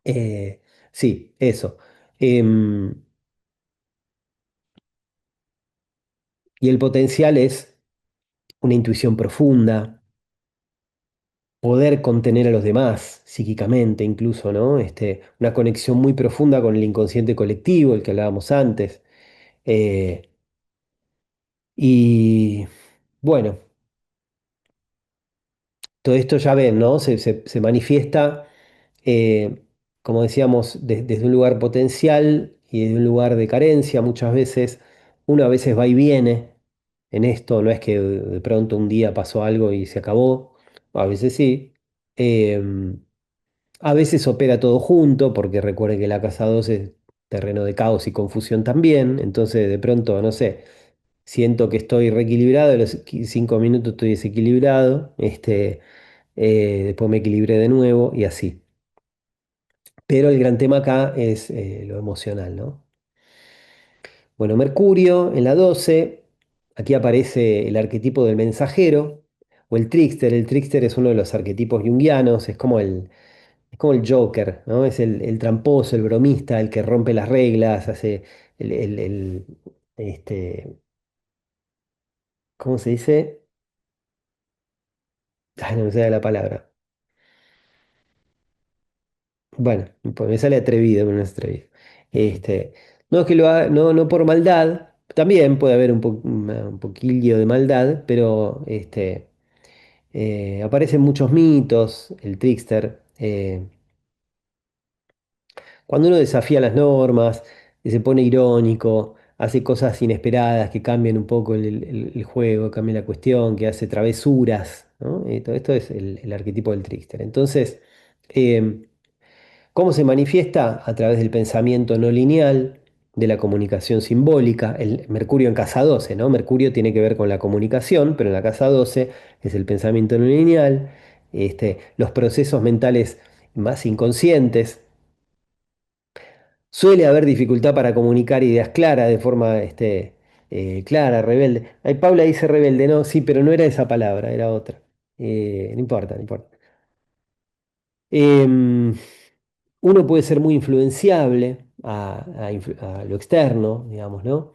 eh, sí, eso. Em, y el potencial es una intuición profunda, poder contener a los demás psíquicamente incluso, ¿no? Una conexión muy profunda con el inconsciente colectivo, el que hablábamos antes. Eh, y bueno. Todo esto ya ven, ¿no? Se manifiesta, eh, como decíamos, desde un lugar potencial y desde un lugar de carencia. Muchas veces uno a veces va y viene en esto, no es que de pronto un día pasó algo y se acabó, a veces sí. Em, a veces opera todo junto, porque recuerden que la casa 2 es terreno de caos y confusión también, entonces de pronto, no sé, siento que estoy reequilibrado, a los 5 minutos estoy desequilibrado, después me equilibré de nuevo y así. Pero el gran tema acá es lo emocional, ¿no? Bueno, Mercurio en la 12, aquí aparece el arquetipo del mensajero o el trickster. El trickster es uno de los arquetipos junguianos, es como el Joker, ¿no? Es el tramposo, el bromista, el que rompe las reglas, hace, el, este, ¿cómo se dice? Ay, no me sale la palabra. Bueno, pues me sale atrevido, pero no es atrevido. Este, no es que lo haga, no por maldad, también puede haber un poquillo de maldad, pero aparecen muchos mitos, el trickster. Cuando uno desafía las normas, se pone irónico, hace cosas inesperadas que cambian un poco el juego, cambian la cuestión, que hace travesuras, ¿no? Todo esto es el arquetipo del trickster. Entonces, em, ¿cómo se manifiesta? A través del pensamiento no lineal, de la comunicación simbólica, el Mercurio en casa 12, ¿no? Mercurio tiene que ver con la comunicación, pero en la casa 12 es el pensamiento no lineal, los procesos mentales más inconscientes. Suele haber dificultad para comunicar ideas claras de forma clara, rebelde. Ay, Paula dice rebelde, no, sí, pero no era esa palabra, era otra. No importa, no importa. Em, Uno puede ser muy influenciable a lo externo, digamos, ¿no?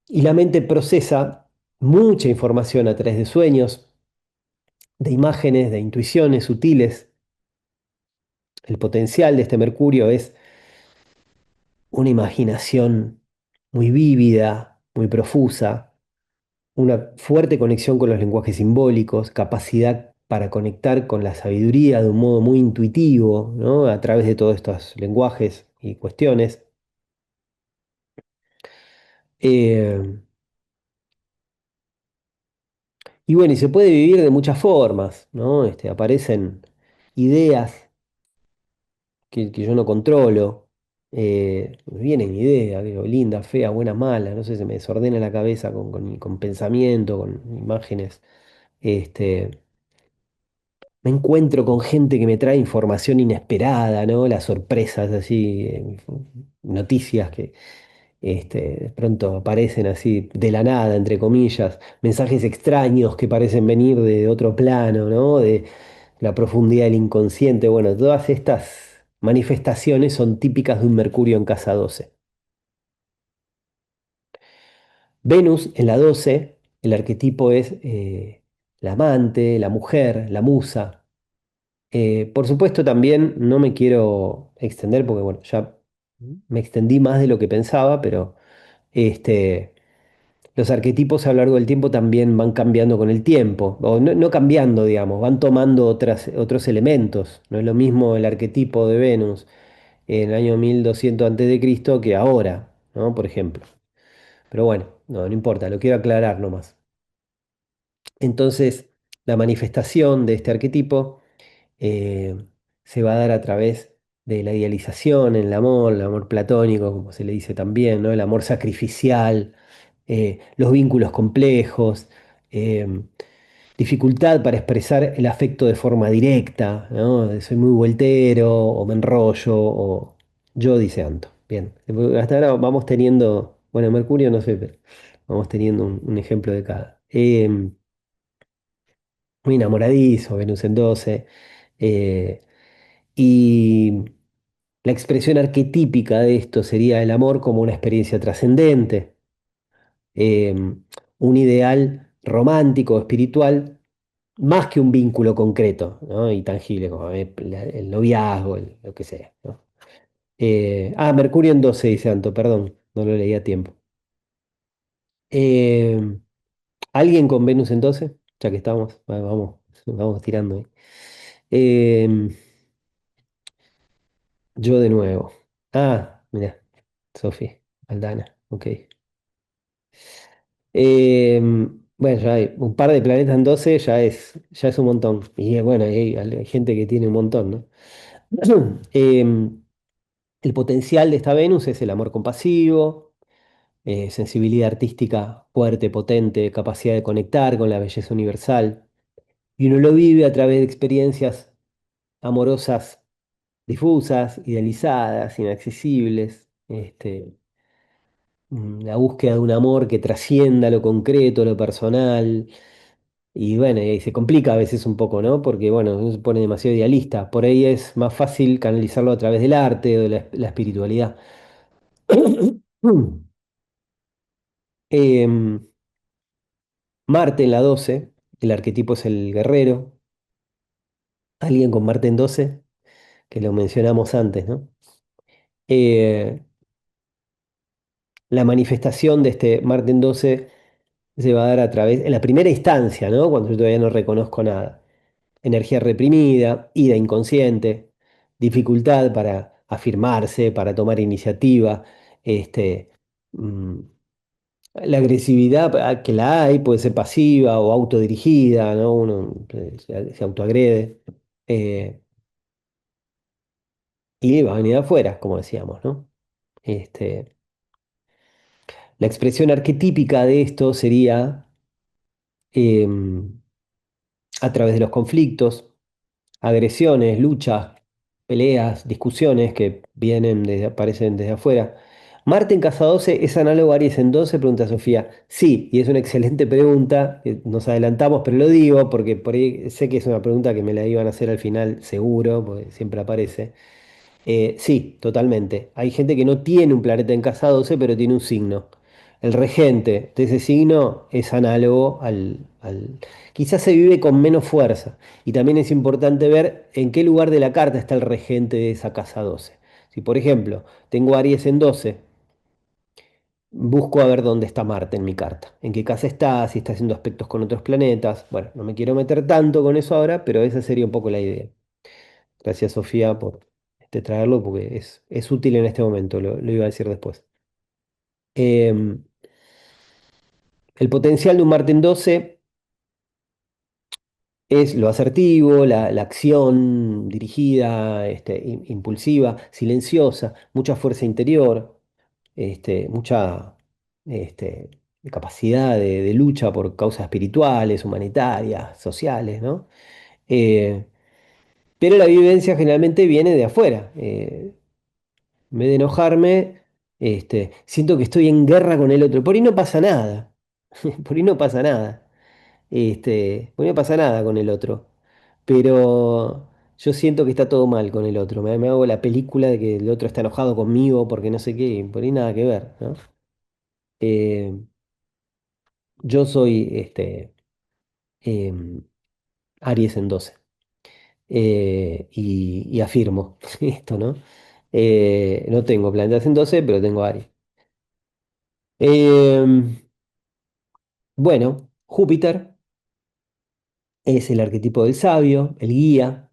Y la mente procesa mucha información a través de sueños, de imágenes, de intuiciones sutiles. El potencial de este Mercurio es una imaginación muy vívida, muy profusa, una fuerte conexión con los lenguajes simbólicos, capacidad para conectar con la sabiduría de un modo muy intuitivo, ¿no? A través de todos estos lenguajes y cuestiones. Eh, y bueno, y se puede vivir de muchas formas, ¿no? Aparecen ideas que yo no controlo. Me vienen ideas, digo, linda, fea, buena, mala, no sé, se me desordena la cabeza con pensamiento, con imágenes. Este, Me encuentro con gente que me trae información inesperada, ¿no? Las sorpresas así, noticias que de pronto aparecen así de la nada, entre comillas, mensajes extraños que parecen venir de otro plano, ¿no? De la profundidad del inconsciente. Bueno, todas estas manifestaciones son típicas de un Mercurio en casa 12. Venus en la 12, el arquetipo es la amante, la mujer, la musa. Por supuesto, también no me quiero extender porque, bueno, ya me extendí más de lo que pensaba, pero este, los arquetipos a lo largo del tiempo también van cambiando con el tiempo, o no cambiando, digamos, van tomando otros elementos. No es lo mismo el arquetipo de Venus en el año 1200 Cristo que ahora, ¿no? Por ejemplo. Pero bueno, no importa, lo quiero aclarar nomás. Entonces, la manifestación de este arquetipo eh, se va a dar a través de la idealización en el amor platónico, como se le dice también, ¿no? El amor sacrificial, los vínculos complejos, eh, dificultad para expresar el afecto de forma directa, ¿no? Soy muy vueltero, o me enrollo, o yo diseanto. Bien, hasta ahora vamos teniendo, bueno, Mercurio no sé, pero vamos teniendo un ejemplo de cada. Muy enamoradizo, Venus en 12. eh, y la expresión arquetípica de esto sería el amor como una experiencia trascendente, eh, un ideal romántico, espiritual, más que un vínculo concreto, ¿no? Y tangible, como el noviazgo, lo que sea, ¿no? Mercurio en 12 dice Anto, perdón, no lo leí a tiempo. Eh, ¿Alguien con Venus en 12? Ya que estamos, vamos tirando ahí. Eh, yo de nuevo. Mira, Sofi, Aldana, ok. Bueno, ya hay un par de planetas en 12 ya es un montón. Y bueno, hay gente que tiene un montón, ¿no? Em, el potencial de esta Venus es el amor compasivo, sensibilidad artística fuerte, potente, capacidad de conectar con la belleza universal. Y uno lo vive a través de experiencias amorosas difusas, idealizadas, inaccesibles. La búsqueda de un amor que trascienda lo concreto, lo personal. Y bueno, y se complica a veces un poco, ¿no? Porque, bueno, uno se pone demasiado idealista. Por ahí es más fácil canalizarlo a través del arte o de la espiritualidad. Em, Marte en la 12, el arquetipo es el guerrero, alguien con Marte en 12, que lo mencionamos antes, ¿no? Eh, la manifestación de este Marte en 12 se va a dar a través, en la primera instancia, ¿no? Cuando yo todavía no reconozco nada. Energía reprimida, ira inconsciente, dificultad para afirmarse, para tomar iniciativa, este, mm, la agresividad que la hay puede ser pasiva o autodirigida, ¿no? Uno se autoagrede. eh, y va a venir de afuera, como decíamos, ¿no? Este, la expresión arquetípica de esto sería em, a través de los conflictos, agresiones, luchas, peleas, discusiones que aparecen desde afuera. Marte en casa 12 es análogo a Aries en 12, pregunta Sofía. Sí, y es una excelente pregunta, nos adelantamos, pero lo digo porque por ahí sé que es una pregunta que me la iban a hacer al final, seguro, porque siempre aparece. Sí, totalmente. Hay gente que no tiene un planeta en casa 12, pero tiene un signo. El regente de ese signo es análogo Quizás se vive con menos fuerza. Y también es importante ver en qué lugar de la carta está el regente de esa casa 12. Si, por ejemplo, tengo Aries en 12, busco a ver dónde está Marte en mi carta. En qué casa está, si está haciendo aspectos con otros planetas. Bueno, no me quiero meter tanto con eso ahora, pero esa sería un poco la idea. Gracias, Sofía, por traerlo porque es útil en este momento, lo iba a decir después. Em, el potencial de un Marte en 12 es lo asertivo, la acción dirigida, impulsiva, silenciosa, mucha fuerza interior, mucha este, capacidad de lucha por causas espirituales, humanitarias, sociales, ¿no? Eh, pero la vivencia generalmente viene de afuera. En vez de enojarme, siento que estoy en guerra con el otro. Por ahí no pasa nada. Por ahí no pasa nada. Por ahí no pasa nada con el otro. Pero yo siento que está todo mal con el otro. Me hago la película de que el otro está enojado conmigo porque no sé qué. Y por ahí nada que ver, ¿no? Eh, yo soy em, Aries en 12. Y afirmo esto, ¿no? No tengo planetas en 12, pero tengo Aries. Em, Bueno, Júpiter es el arquetipo del sabio, el guía,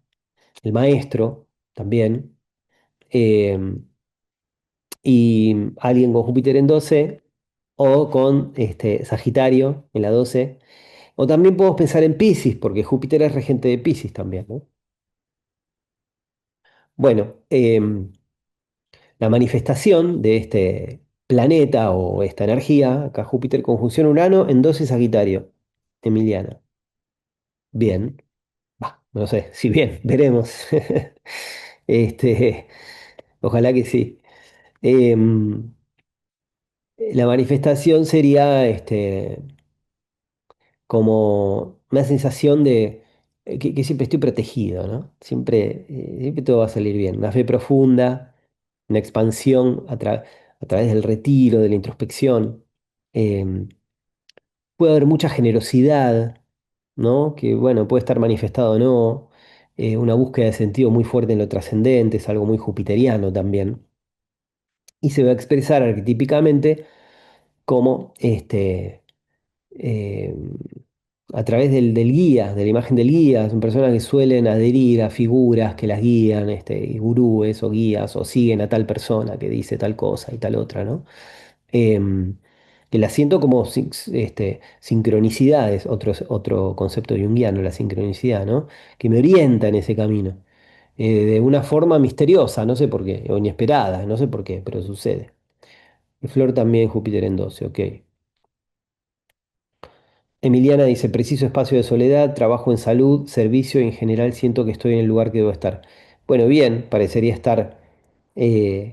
el maestro también. em, y alguien con Júpiter en 12 o con Sagitario en la 12. O también podemos pensar en Piscis, porque Júpiter es regente de Piscis también, ¿no? Bueno, la manifestación de este planeta o esta energía, acá Júpiter conjunción Urano en 12 Sagitario, Emiliana. Bien. Bah, no sé, si bien, veremos. Este, ojalá que sí. Em, la manifestación sería como una sensación de que siempre estoy protegido, ¿no? Siempre todo va a salir bien. Una fe profunda, una expansión a través del retiro, de la introspección. Em, Puede haber mucha generosidad, ¿no? Que bueno, puede estar manifestado o no. Una búsqueda de sentido muy fuerte en lo trascendente, es algo muy jupiteriano también. Y se va a expresar arquetípicamente como eh, a través del guía, de la imagen del guía. Son personas que suelen adherir a figuras que las guían, gurúes o guías, o siguen a tal persona que dice tal cosa y tal otra, ¿no? em, que la siento como sincronicidades, otro concepto junguiano, la sincronicidad, ¿no? Que me orienta en ese camino, de una forma misteriosa, no sé por qué, o inesperada, no sé por qué, pero sucede. Y Flor también, Júpiter en 12, ok. Emiliana dice, preciso espacio de soledad, trabajo en salud, servicio y en general siento que estoy en el lugar que debo estar. Bueno, bien, parecería estar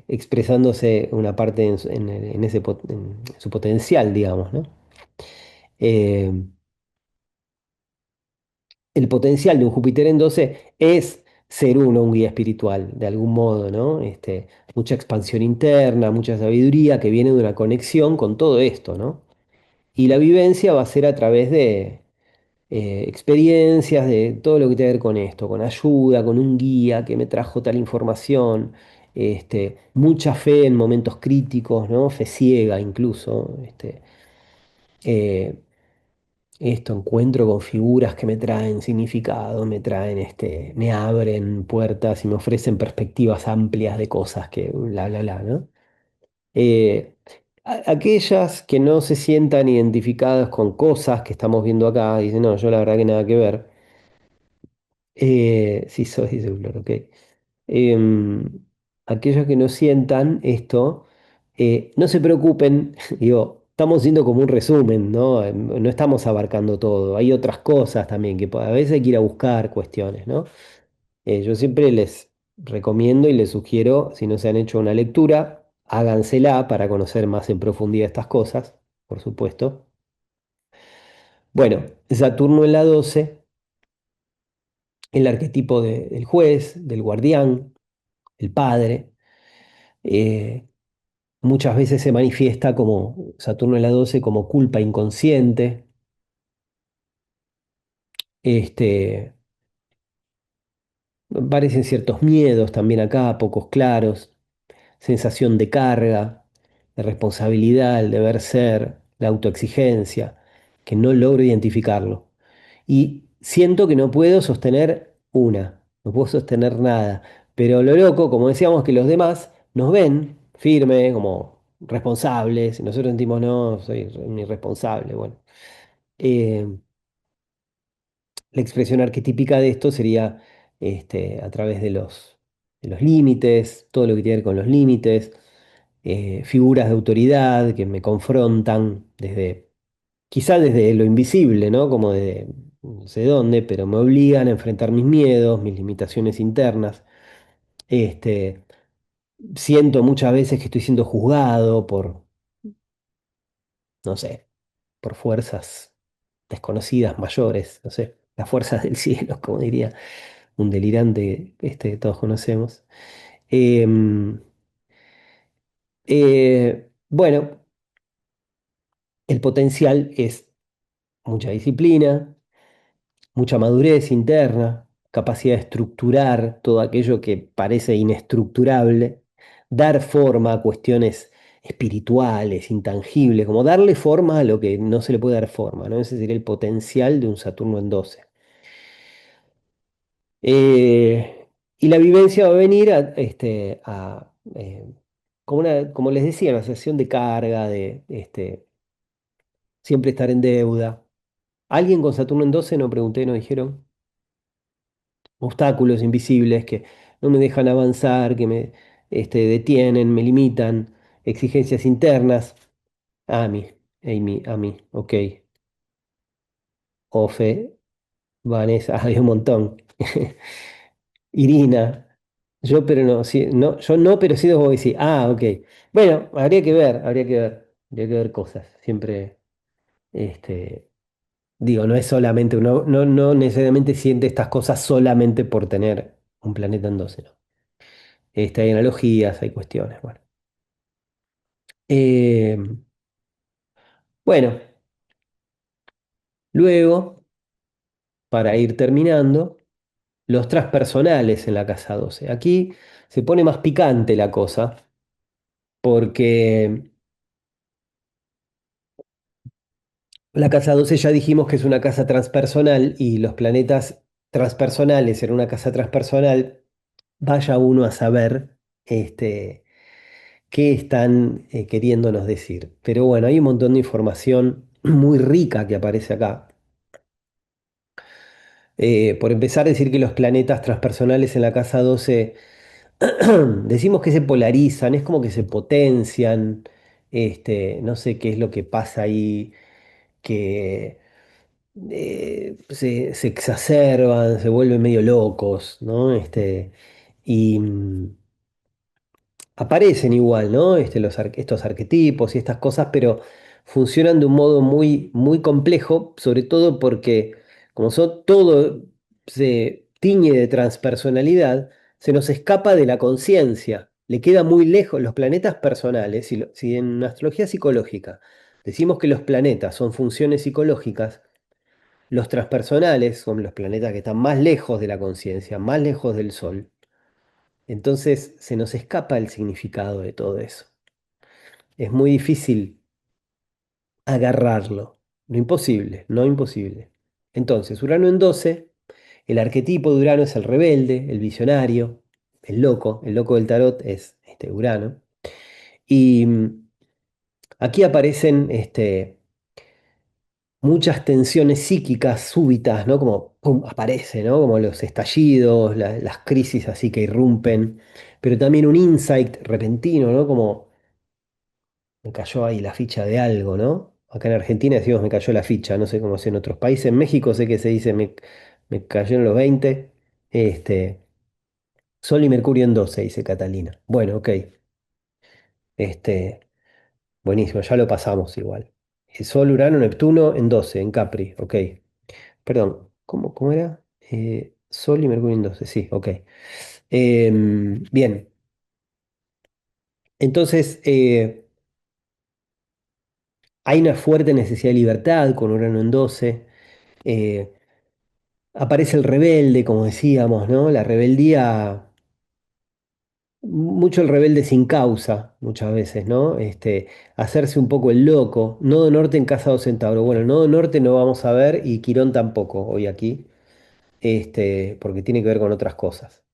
expresándose una parte en su potencial, digamos, ¿no? Eh, el potencial de un Júpiter en 12 es ser uno un guía espiritual, de algún modo, ¿no? Mucha expansión interna, mucha sabiduría que viene de una conexión con todo esto, ¿no? Y la vivencia va a ser a través de experiencias, de todo lo que tiene que ver con esto, con ayuda, con un guía que me trajo tal información, mucha fe en momentos críticos, ¿no? Fe ciega incluso, eh, encuentro con figuras que me traen significado, me traen, me abren puertas y me ofrecen perspectivas amplias de cosas que bla, bla, bla, ¿no? Eh, aquellas que no se sientan identificadas con cosas que estamos viendo acá, dicen, no, yo la verdad que nada que ver. Sí soy, dice Blur, ok. Em, aquellos que no sientan esto, no se preocupen, digo, estamos haciendo como un resumen, ¿no? No estamos abarcando todo, hay otras cosas también que a veces hay que ir a buscar cuestiones, ¿no? Yo siempre les recomiendo y les sugiero, si no se han hecho una lectura, hágansela para conocer más en profundidad estas cosas, por supuesto. Bueno, Saturno en la 12, el arquetipo del juez, del guardián, el padre. eh, Muchas veces se manifiesta como Saturno en la 12 como culpa inconsciente. Este, Aparecen ciertos miedos también acá, pocos claros, sensación de carga, de responsabilidad, el deber ser, la autoexigencia, que no logro identificarlo. Y siento que no puedo sostener no puedo sostener nada. Pero lo loco, como decíamos, que los demás nos ven firmes, como responsables, y nosotros sentimos, no, soy un irresponsable. Bueno, Eh, la expresión arquetípica de esto sería a través de los límites, todo lo que tiene que ver con los límites, figuras de autoridad que me confrontan quizá desde lo invisible, ¿no? Como de no sé dónde, pero me obligan a enfrentar mis miedos, mis limitaciones internas. Este, Siento muchas veces que estoy siendo juzgado no sé, por fuerzas desconocidas mayores, no sé, las fuerzas del cielo, como diría un delirante que todos conocemos. Em, bueno, el potencial es mucha disciplina, mucha madurez interna, capacidad de estructurar todo aquello que parece inestructurable, dar forma a cuestiones espirituales, intangibles, como darle forma a lo que no se le puede dar forma, ¿no? Ese sería el potencial de un Saturno en 12. Y la vivencia va a venir como les decía, una sensación de carga, de siempre estar en deuda. ¿Alguien con Saturno en 12? No pregunté, no dijeron. Obstáculos invisibles que no me dejan avanzar, que me detienen, me limitan, exigencias internas. Amy, Amy, ok. Ofe, Vanessa, hay un montón. Irina, yo pero no, sí, no, yo no, pero sí debo decir. Ah, ok. Bueno, habría que ver cosas. Siempre, este, digo, no es solamente, no necesariamente siente estas cosas solamente por tener un planeta en 12, ¿no? Hay analogías, hay cuestiones, bueno. Eh, bueno, luego, para ir terminando, los transpersonales en la casa 12. Aquí se pone más picante la cosa, porque la casa 12 ya dijimos que es una casa transpersonal y los planetas transpersonales en una casa transpersonal, vaya uno a saber qué están queriéndonos decir. Pero bueno, hay un montón de información muy rica que aparece acá. Por empezar, decir que los planetas transpersonales en la casa 12 decimos que se polarizan, es como que se potencian, no sé qué es lo que pasa ahí, que se exacerban, se vuelven medio locos, ¿no? Y aparecen igual, ¿no? Estos arquetipos y estas cosas, pero funcionan de un modo muy, muy complejo, sobre todo porque como son todo tiñe de transpersonalidad, se nos escapa de la conciencia, le queda muy lejos los planetas personales. Si en astrología psicológica decimos que los planetas son funciones psicológicas, los transpersonales son los planetas que están más lejos de la conciencia, más lejos del Sol. Entonces se nos escapa el significado de todo eso. Es muy difícil agarrarlo. No imposible, no imposible. Entonces, Urano en 12, el arquetipo de Urano es el rebelde, el visionario, el loco del tarot es Urano. Y aquí aparecen muchas tensiones psíquicas súbitas, ¿no? Como pum, aparece, ¿no? Como los estallidos, las crisis así que irrumpen, pero también un insight repentino, ¿no? Como me cayó ahí la ficha de algo, ¿no? Acá en Argentina decimos me cayó la ficha, no sé cómo es en otros países. En México sé que se dice me cayó en los 20. Este, Sol y Mercurio en 12, dice Catalina. Bueno, ok. Este, Buenísimo, ya lo pasamos igual. Sol, Urano, Neptuno en 12, en Capri, ok. Perdón, ¿cómo era? Sol y Mercurio en 12, sí, ok. Bien, entonces hay una fuerte necesidad de libertad con Urano en 12. eh, Aparece el rebelde, como decíamos, ¿no? La rebeldía, mucho el rebelde sin causa, muchas veces, ¿no? Hacerse un poco el loco. Nodo norte en casa 2 Centauro. Bueno, el nodo norte no vamos a ver y Quirón tampoco hoy aquí, porque tiene que ver con otras cosas.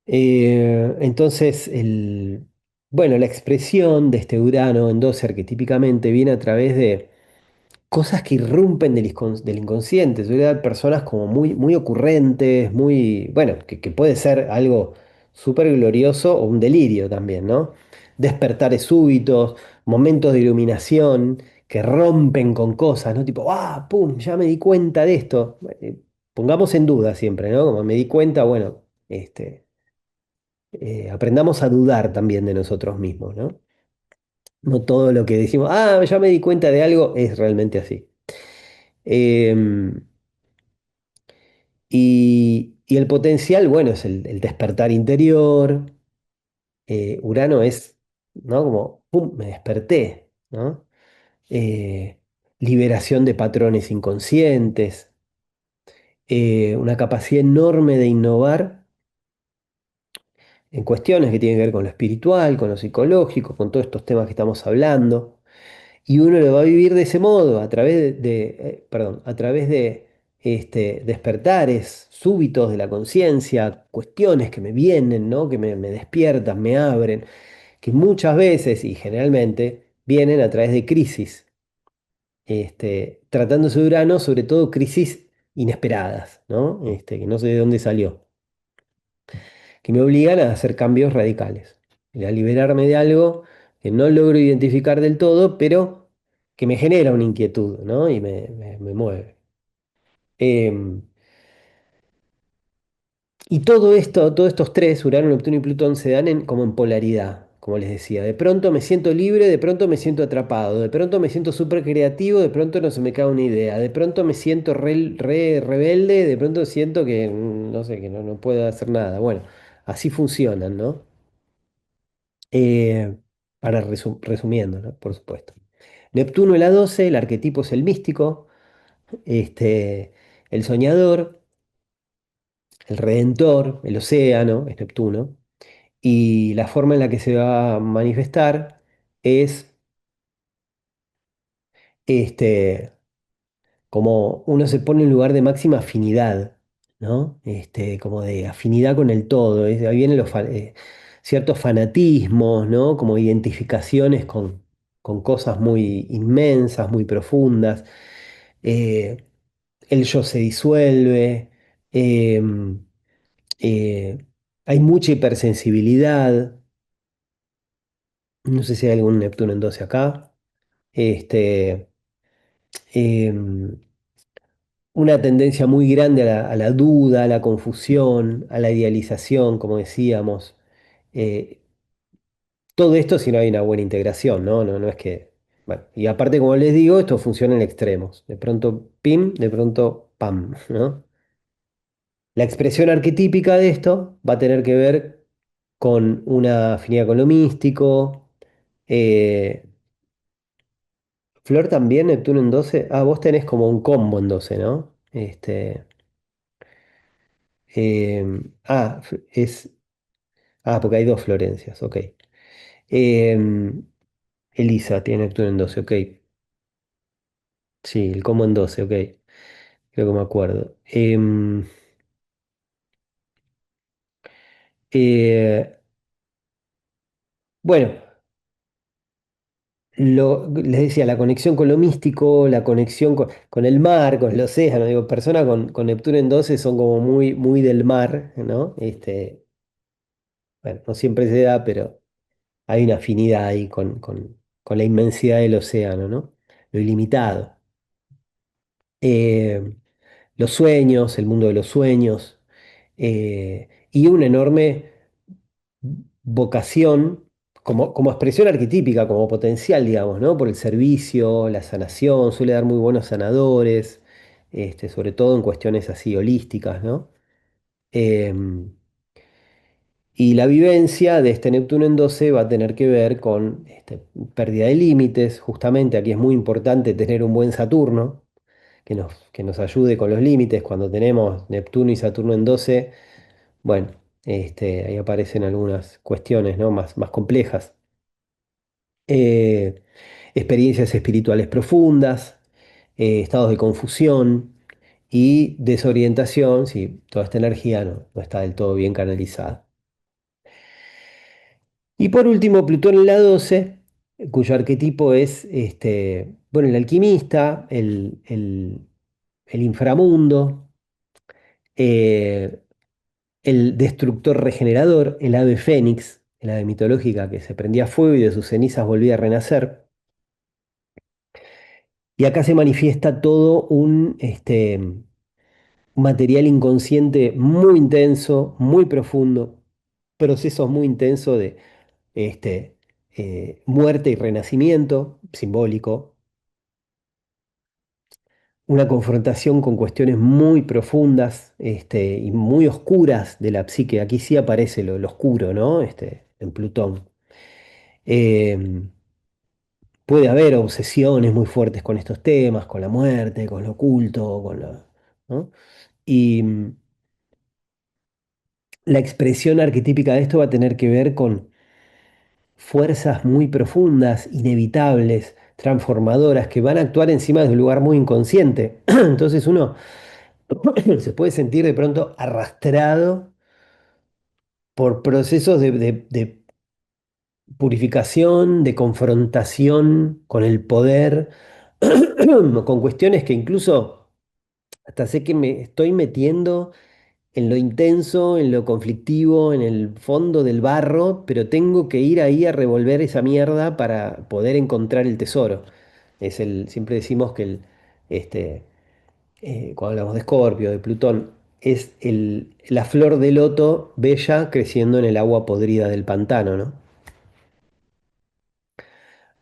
Eh, entonces, bueno, la expresión de este Urano en 12 arquetípicamente viene a través de cosas que irrumpen del inconsciente. Suele dar personas como muy, muy ocurrentes, muy, bueno, que puede ser algo súper glorioso o un delirio también, ¿no? Despertares súbitos, momentos de iluminación que rompen con cosas, ¿no? Tipo, ah, pum, ya me di cuenta de esto. Pongamos en duda siempre, ¿no? Como me di cuenta, bueno, aprendamos a dudar también de nosotros mismos, ¿no? No todo lo que decimos, ah, ya me di cuenta de algo, es realmente así. Em, y el potencial, bueno, es el despertar interior. Urano es, ¿no? Como, ¡pum!, me desperté, ¿no? Eh, Liberación de patrones inconscientes, una capacidad enorme de innovar en cuestiones que tienen que ver con lo espiritual, con lo psicológico, con todos estos temas que estamos hablando. Y uno lo va a vivir de ese modo, a través perdón, a través de despertares súbitos de la conciencia, cuestiones que me vienen, ¿no? Que me despiertan, me abren, que muchas veces y generalmente vienen a través de crisis. Tratándose de Urano, sobre todo crisis inesperadas, ¿no? Que no sé de dónde salió, que me obligan a hacer cambios radicales, a liberarme de algo que no logro identificar del todo, pero que me genera una inquietud, ¿no? Y me mueve. Em, y todo esto, todos estos tres, Urano, Neptuno y Plutón, se dan como en polaridad, como les decía. De pronto me siento libre, de pronto me siento atrapado, de pronto me siento súper creativo, de pronto no se me cae una idea, de pronto me siento re rebelde, de pronto siento que, no sé, que no puedo hacer nada. Bueno, así funcionan, ¿no? Eh, Resumiendo, ¿no? Por supuesto. Neptuno en la 12, el arquetipo es el místico, el soñador, el redentor, el océano, es Neptuno, y la forma en la que se va a manifestar es este, como uno se pone en lugar de máxima afinidad, ¿no? Como de afinidad con el todo. Ahí vienen ciertos fanatismos, ¿no? Como identificaciones con cosas muy inmensas, muy profundas. Eh, el yo se disuelve. em, eh, Hay mucha hipersensibilidad. No sé si hay algún Neptuno en 12 acá. Este, em, una tendencia muy grande a la duda, a la confusión, a la idealización, como decíamos. Eh, Todo esto si no hay una buena integración, ¿no? No es que Bueno, y aparte, como les digo, esto funciona en extremos. De pronto pim, de pronto pam, ¿no? La expresión arquetípica de esto va a tener que ver con una afinidad con lo místico. eh, Flor también, Neptuno en 12. Ah, vos tenés como un combo en 12, ¿no? Es. Ah, porque hay dos Florencias, ok. Em, Elisa tiene Neptuno en 12, ok. Sí, el combo en 12, ok. Creo que me acuerdo. Eh, bueno, les decía, la conexión con lo místico, la conexión con el mar, con el océano. Digo, personas con Neptuno en 12 son como muy, muy del mar, ¿no? Bueno, no siempre se da, pero hay una afinidad ahí con la inmensidad del océano, ¿no? Lo ilimitado. Eh, los sueños, el mundo de los sueños, y una enorme vocación como expresión arquetípica, como potencial, digamos, ¿no? Por el servicio, la sanación, suele dar muy buenos sanadores, sobre todo en cuestiones así holísticas, ¿no? Em, y la vivencia de este Neptuno en 12 va a tener que ver con pérdida de límites, justamente aquí es muy importante tener un buen Saturno que nos ayude con los límites. Cuando tenemos Neptuno y Saturno en 12, bueno, ahí aparecen algunas cuestiones, ¿no? más complejas. Eh, Experiencias espirituales profundas, estados de confusión y desorientación si toda esta energía no está del todo bien canalizada. Y por último, Plutón en la 12, cuyo arquetipo es bueno, el alquimista, el inframundo, eh, el destructor regenerador, el ave fénix, el ave mitológica que se prendía a fuego y de sus cenizas volvía a renacer. Y acá se manifiesta todo un material inconsciente muy intenso, muy profundo, procesos muy intensos de muerte y renacimiento simbólico, una confrontación con cuestiones muy profundas y muy oscuras de la psique. Aquí sí aparece lo oscuro, ¿no? En Plutón. Em, Puede haber obsesiones muy fuertes con estos temas, con la muerte, con lo oculto, ¿no? Y la expresión arquetípica de esto va a tener que ver con fuerzas muy profundas, inevitables, transformadoras, que van a actuar encima de un lugar muy inconsciente. Entonces uno se puede sentir de pronto arrastrado por procesos de purificación, de confrontación con el poder, con cuestiones que incluso hasta sé que me estoy metiendo en lo intenso, en lo conflictivo, en el fondo del barro, pero tengo que ir ahí a revolver esa mierda para poder encontrar el tesoro. Siempre decimos que cuando hablamos de Escorpio, de Plutón, es la flor de loto bella creciendo en el agua podrida del pantano, ¿no?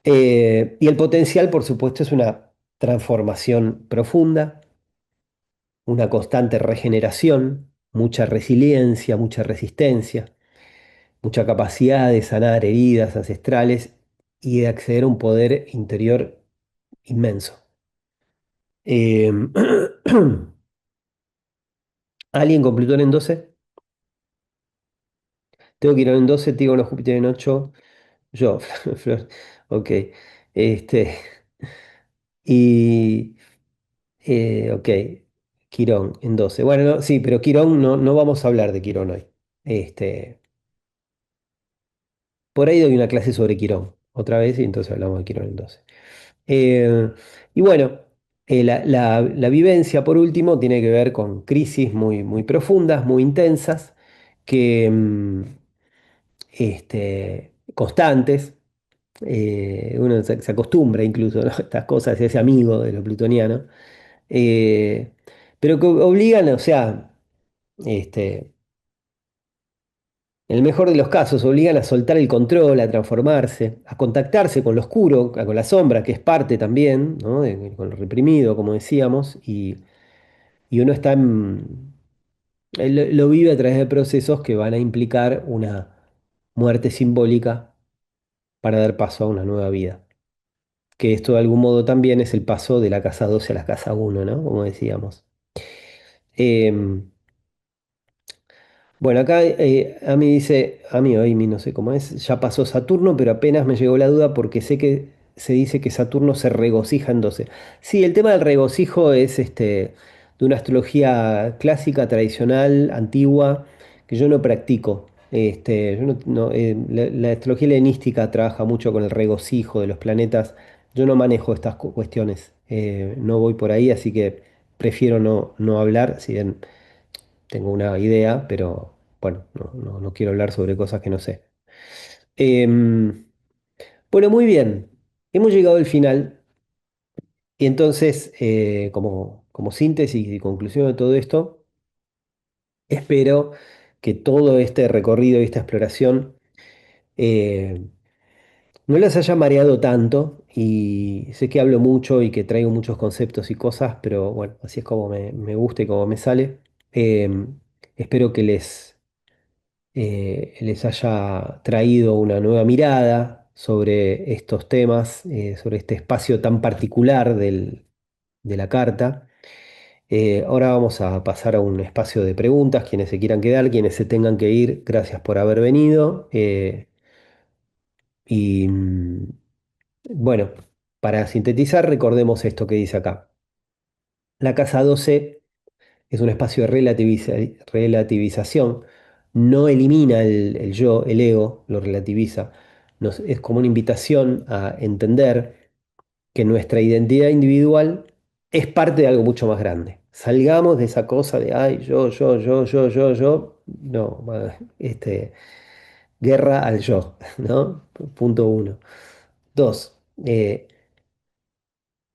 Y el potencial, por supuesto, es una transformación profunda, una constante regeneración, mucha resiliencia, mucha resistencia, mucha capacidad de sanar heridas ancestrales y de acceder a un poder interior inmenso. Eh, ¿Alguien con Plutón en 12? Tengo Quirón en 12, Tígono, Júpiter en 8. Yo, Flor, ok. Este, y, ok, Quirón en 12. Bueno, sí, pero Quirón no vamos a hablar de Quirón hoy. Este, por ahí doy una clase sobre Quirón otra vez y entonces hablamos de Quirón en 12. Eh, y bueno, la vivencia, por último, tiene que ver con crisis muy, muy profundas, muy intensas, que, constantes. Uno se acostumbra incluso, ¿no? a estas cosas, se hace amigo de lo plutoniano, eh, pero que obligan, o sea, este, En el mejor de los casos, obligan a soltar el control, a transformarse, a contactarse con lo oscuro, con la sombra, que es parte también, ¿no? Con lo reprimido, como decíamos, y uno está él lo vive a través de procesos que van a implicar una muerte simbólica para dar paso a una nueva vida. Que esto de algún modo también es el paso de la casa 12 a la casa uno, ¿no? Como decíamos. Em, Bueno, acá a mí dice, a mí o Amy, no sé cómo es, ya pasó Saturno, pero apenas me llegó la duda porque sé que se dice que Saturno se regocija en 12. Sí, el tema del regocijo es de una astrología clásica, tradicional, antigua, que yo no practico. Yo la astrología helenística trabaja mucho con el regocijo de los planetas. Yo no manejo estas cuestiones, no voy por ahí, así que prefiero no hablar, si bien tengo una idea, pero bueno, no quiero hablar sobre cosas que no sé. Em, bueno, muy bien. Hemos llegado al final y entonces, como síntesis y conclusión de todo esto, espero que todo este recorrido y esta exploración eh, no les haya mareado tanto y sé que hablo mucho y que traigo muchos conceptos y cosas, pero bueno, así es como me gusta y como me sale. Espero que les haya traído una nueva mirada sobre estos temas, sobre este espacio tan particular de la carta. Ahora vamos a pasar a un espacio de preguntas, quienes se quieran quedar, quienes se tengan que ir, gracias por haber venido. Y bueno, para sintetizar, recordemos esto que dice acá. La casa 12 es un espacio de relativización, no elimina el yo, el ego, lo relativiza. Es como una invitación a entender que nuestra identidad individual es parte de algo mucho más grande. Salgamos de esa cosa de, ay, yo. No, guerra al yo, ¿no? Punto uno. Dos,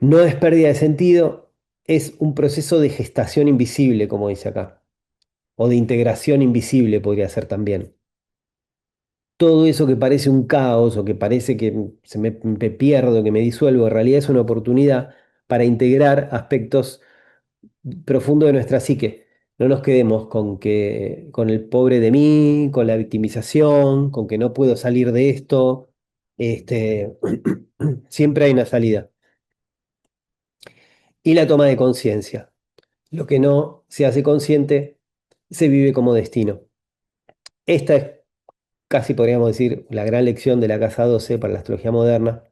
no es pérdida de sentido, es un proceso de gestación invisible, como dice acá. O de integración invisible podría ser también. Todo eso que parece un caos o que parece que me pierdo, que me disuelvo, en realidad es una oportunidad para integrar aspectos profundos de nuestra psique. No nos quedemos con el pobre de mí, con la victimización, con que no puedo salir de esto. Este, siempre hay una salida. Y la toma de conciencia. Lo que no se hace consciente se vive como destino. Esta es casi podríamos decir la gran lección de la Casa 12 para la astrología moderna.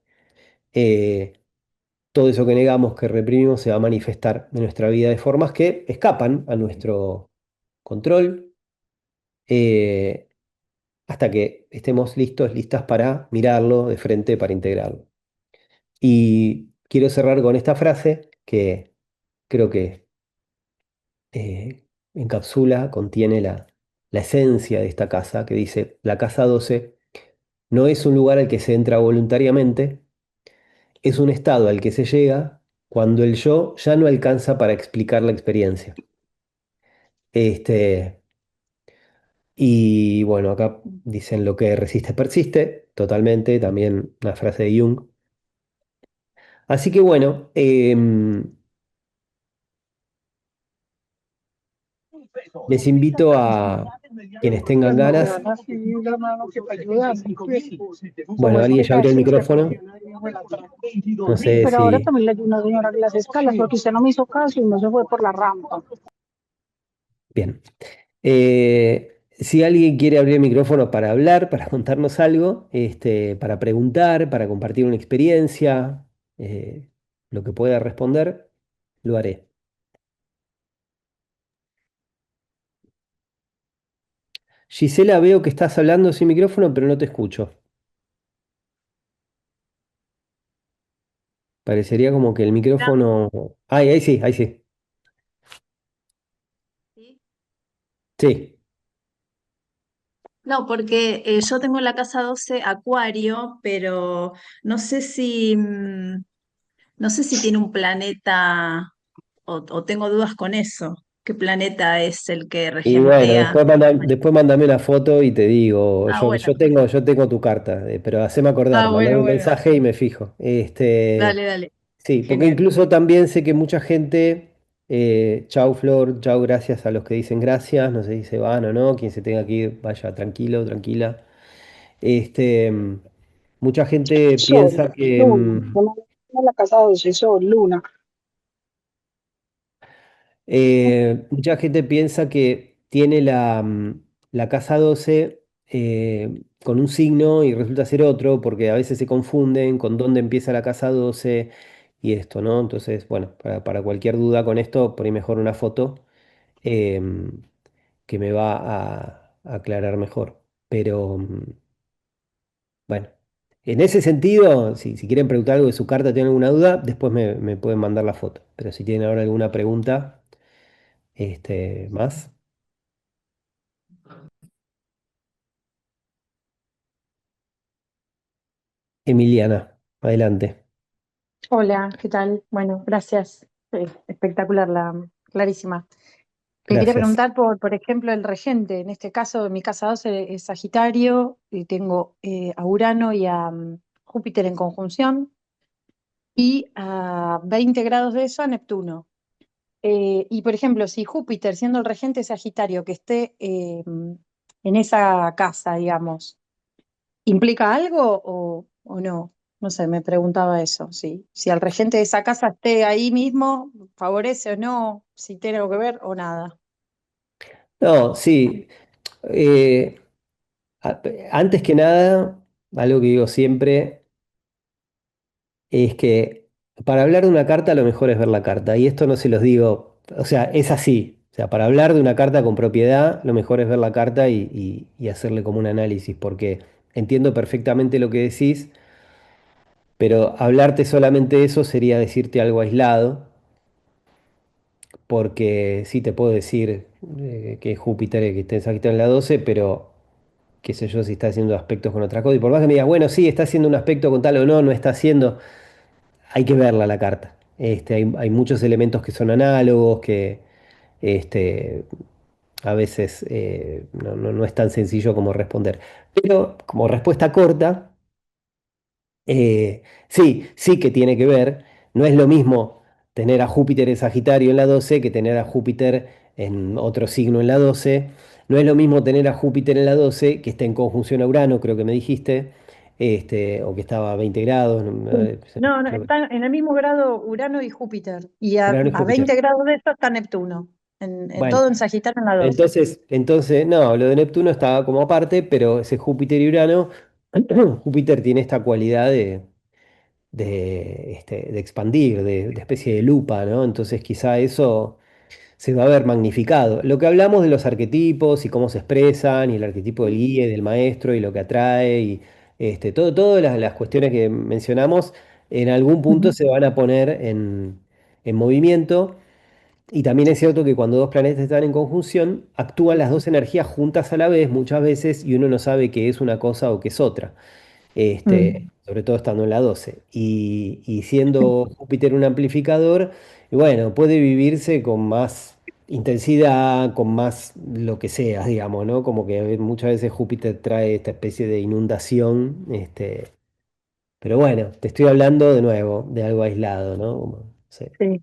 Eh, Todo eso que negamos, que reprimimos, se va a manifestar en nuestra vida de formas que escapan a nuestro control, eh, hasta que estemos listos, listas para mirarlo de frente, para integrarlo. Y quiero cerrar con esta frase que creo que encapsula, contiene la esencia de esta casa, que dice, la Casa 12 no es un lugar al que se entra voluntariamente, es un estado al que se llega cuando el yo ya no alcanza para explicar la experiencia. Este, y bueno, acá dicen lo que resiste persiste, totalmente, también una frase de Jung. Así que bueno, les invito a quienes tengan Cuando ganas. vean así la mano que te ayuda, como Bueno, esa alguien ya abrió el invitación que micrófono. funciona ahí en la otra. No sé Pero ahora si... también le ayuda una señora que las escalas, porque usted no me hizo caso y no se fue por la rampa. Bien. Si alguien quiere abrir el micrófono para hablar, para contarnos algo, para preguntar, para compartir una experiencia, lo que pueda responder, lo haré. Gisela, veo que estás hablando sin micrófono, pero no te escucho. Parecería como que el Hola. micrófono... Ay, ahí sí, ahí sí. ¿Sí? Sí, No, porque yo tengo la casa 12 Acuario, pero no sé si, no sé si tiene un planeta o tengo dudas con eso. qué planeta es el que Y bueno, regentea. después mándame una foto y te digo, Ah, yo, bueno, yo tengo tu carta, pero haceme acordar, mandame un bueno. mensaje y me fijo. Dale, dale. Sí, porque Genial. incluso también sé que mucha gente, chau Flor, chau gracias a los que dicen gracias, no sé si se van o no, quien se tenga que ir, vaya tranquilo, tranquila. Este, mm, Mucha gente Sol, piensa que, Luna, no la casa 12, Sol, Luna. mucha gente piensa que tiene la casa 12 con un signo y resulta ser otro, porque a veces se confunden con dónde empieza la casa 12 y esto, ¿no? Entonces, bueno, para cualquier duda con esto, por ahí mejor una foto em, que me va a aclarar mejor. Pero, bueno, en ese sentido, si quieren preguntar algo de su carta, tienen alguna duda, después me pueden mandar la foto. Pero si tienen ahora alguna pregunta, más. Emiliana, adelante. Hola, ¿qué tal? Bueno, gracias. Espectacular, clarísima. Te quería Gracias. preguntar por ejemplo, el regente. En este caso, mi casa 12 es Sagitario y tengo a Urano y a Júpiter en conjunción y a 20 grados de eso a Neptuno. Y por ejemplo, si Júpiter, siendo el regente Sagitario, que esté en esa casa, digamos, ¿implica algo o no? No sé, me preguntaba eso, sí. Si al regente de esa casa esté ahí mismo, ¿favorece o no? Si tiene algo que ver o nada. No, sí. eh, a- Antes que nada, algo que digo siempre es que para hablar de una carta lo mejor es ver la carta. Y esto no se los digo, o sea, es así. O sea, para hablar de una carta con propiedad, lo mejor es ver la carta y hacerle como un análisis, porque entiendo perfectamente lo que decís, pero hablarte solamente de eso sería decirte algo aislado, porque sí te puedo decir que Júpiter, que está en Sagitario en la 12, pero qué sé yo, si está haciendo aspectos con otra cosa. Y por más que me digas, bueno, sí, está haciendo un aspecto con tal o no, no está haciendo, hay que verla la carta. Hay muchos elementos que son análogos, que este, a veces no es tan sencillo como responder. Pero como respuesta corta, sí, sí que tiene que ver. No es lo mismo tener a Júpiter en Sagitario en la 12 que tener a Júpiter en otro signo en la 12. No es lo mismo tener a Júpiter en la 12 que está en conjunción a Urano, creo que me dijiste, o que estaba a 20 grados. Sí. No, no, Creo que están en el mismo grado Urano y Júpiter. Y Urano y a Júpiter. 20 grados de eso está Neptuno. Bueno, Todo en Sagitario en la 12. entonces, no, lo de Neptuno estaba como aparte, pero ese Júpiter y Urano, Júpiter tiene esta cualidad de expandir, de especie de lupa, ¿no? Entonces quizá eso se va a ver magnificado. Lo que hablamos de los arquetipos y cómo se expresan, y el arquetipo del guía y del maestro y lo que atrae, y todas las cuestiones que mencionamos, en algún punto Ujú, se van a poner en movimiento. Y también es cierto que cuando dos planetas están en conjunción, actúan las dos energías juntas a la vez muchas veces y uno no sabe qué es una cosa o qué es otra, mm, sobre todo estando en la 12. Y siendo Júpiter un amplificador, y bueno, puede vivirse con más intensidad, con más lo que sea, digamos, ¿no? Como que muchas veces Júpiter trae esta especie de inundación, pero bueno, te estoy hablando de nuevo de algo aislado, ¿no? No sé. sí.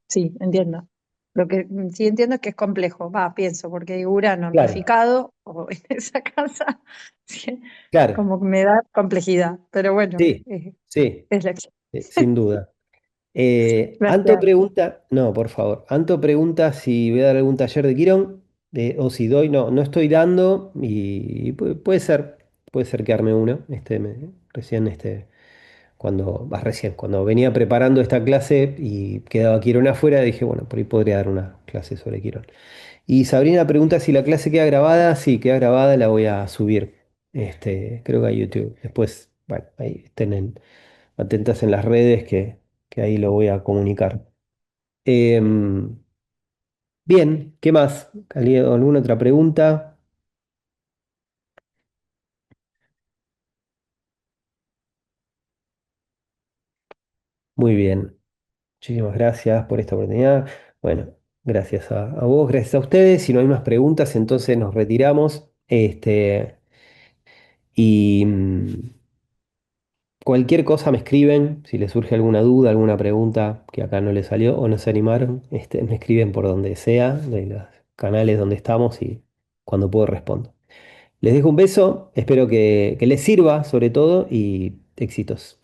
Sí, entiendo. Lo que sí entiendo es que es complejo, va, pienso, porque Urano Claro, amplificado o en esa casa, sí, claro, como que me da complejidad, pero bueno, sí, sí, es la acción. sin duda. Anto Gracias. pregunta, no, por favor. Anto pregunta si voy a dar algún taller de Quirón, o si doy, no, no estoy dando y puede ser que arme uno. Recién, cuando venía preparando esta clase y quedaba Quirón afuera, dije, bueno, por ahí podría dar una clase sobre Quirón. Y Sabrina pregunta si la clase queda grabada. Sí, queda grabada, la voy a subir. Creo que a YouTube. Después, bueno, ahí atentas en las redes que ahí lo voy a comunicar. Em, Bien, ¿qué más? ¿Alguna otra pregunta? Muy bien. Muchísimas gracias por esta oportunidad. Bueno. Gracias a vos, gracias a ustedes. Si no hay más preguntas, entonces nos retiramos. Y cualquier cosa me escriben, si les surge alguna duda, alguna pregunta que acá no les salió o no se animaron, me escriben por donde sea, de los canales donde estamos y cuando puedo respondo. Les dejo un beso, espero que les sirva sobre todo y éxitos.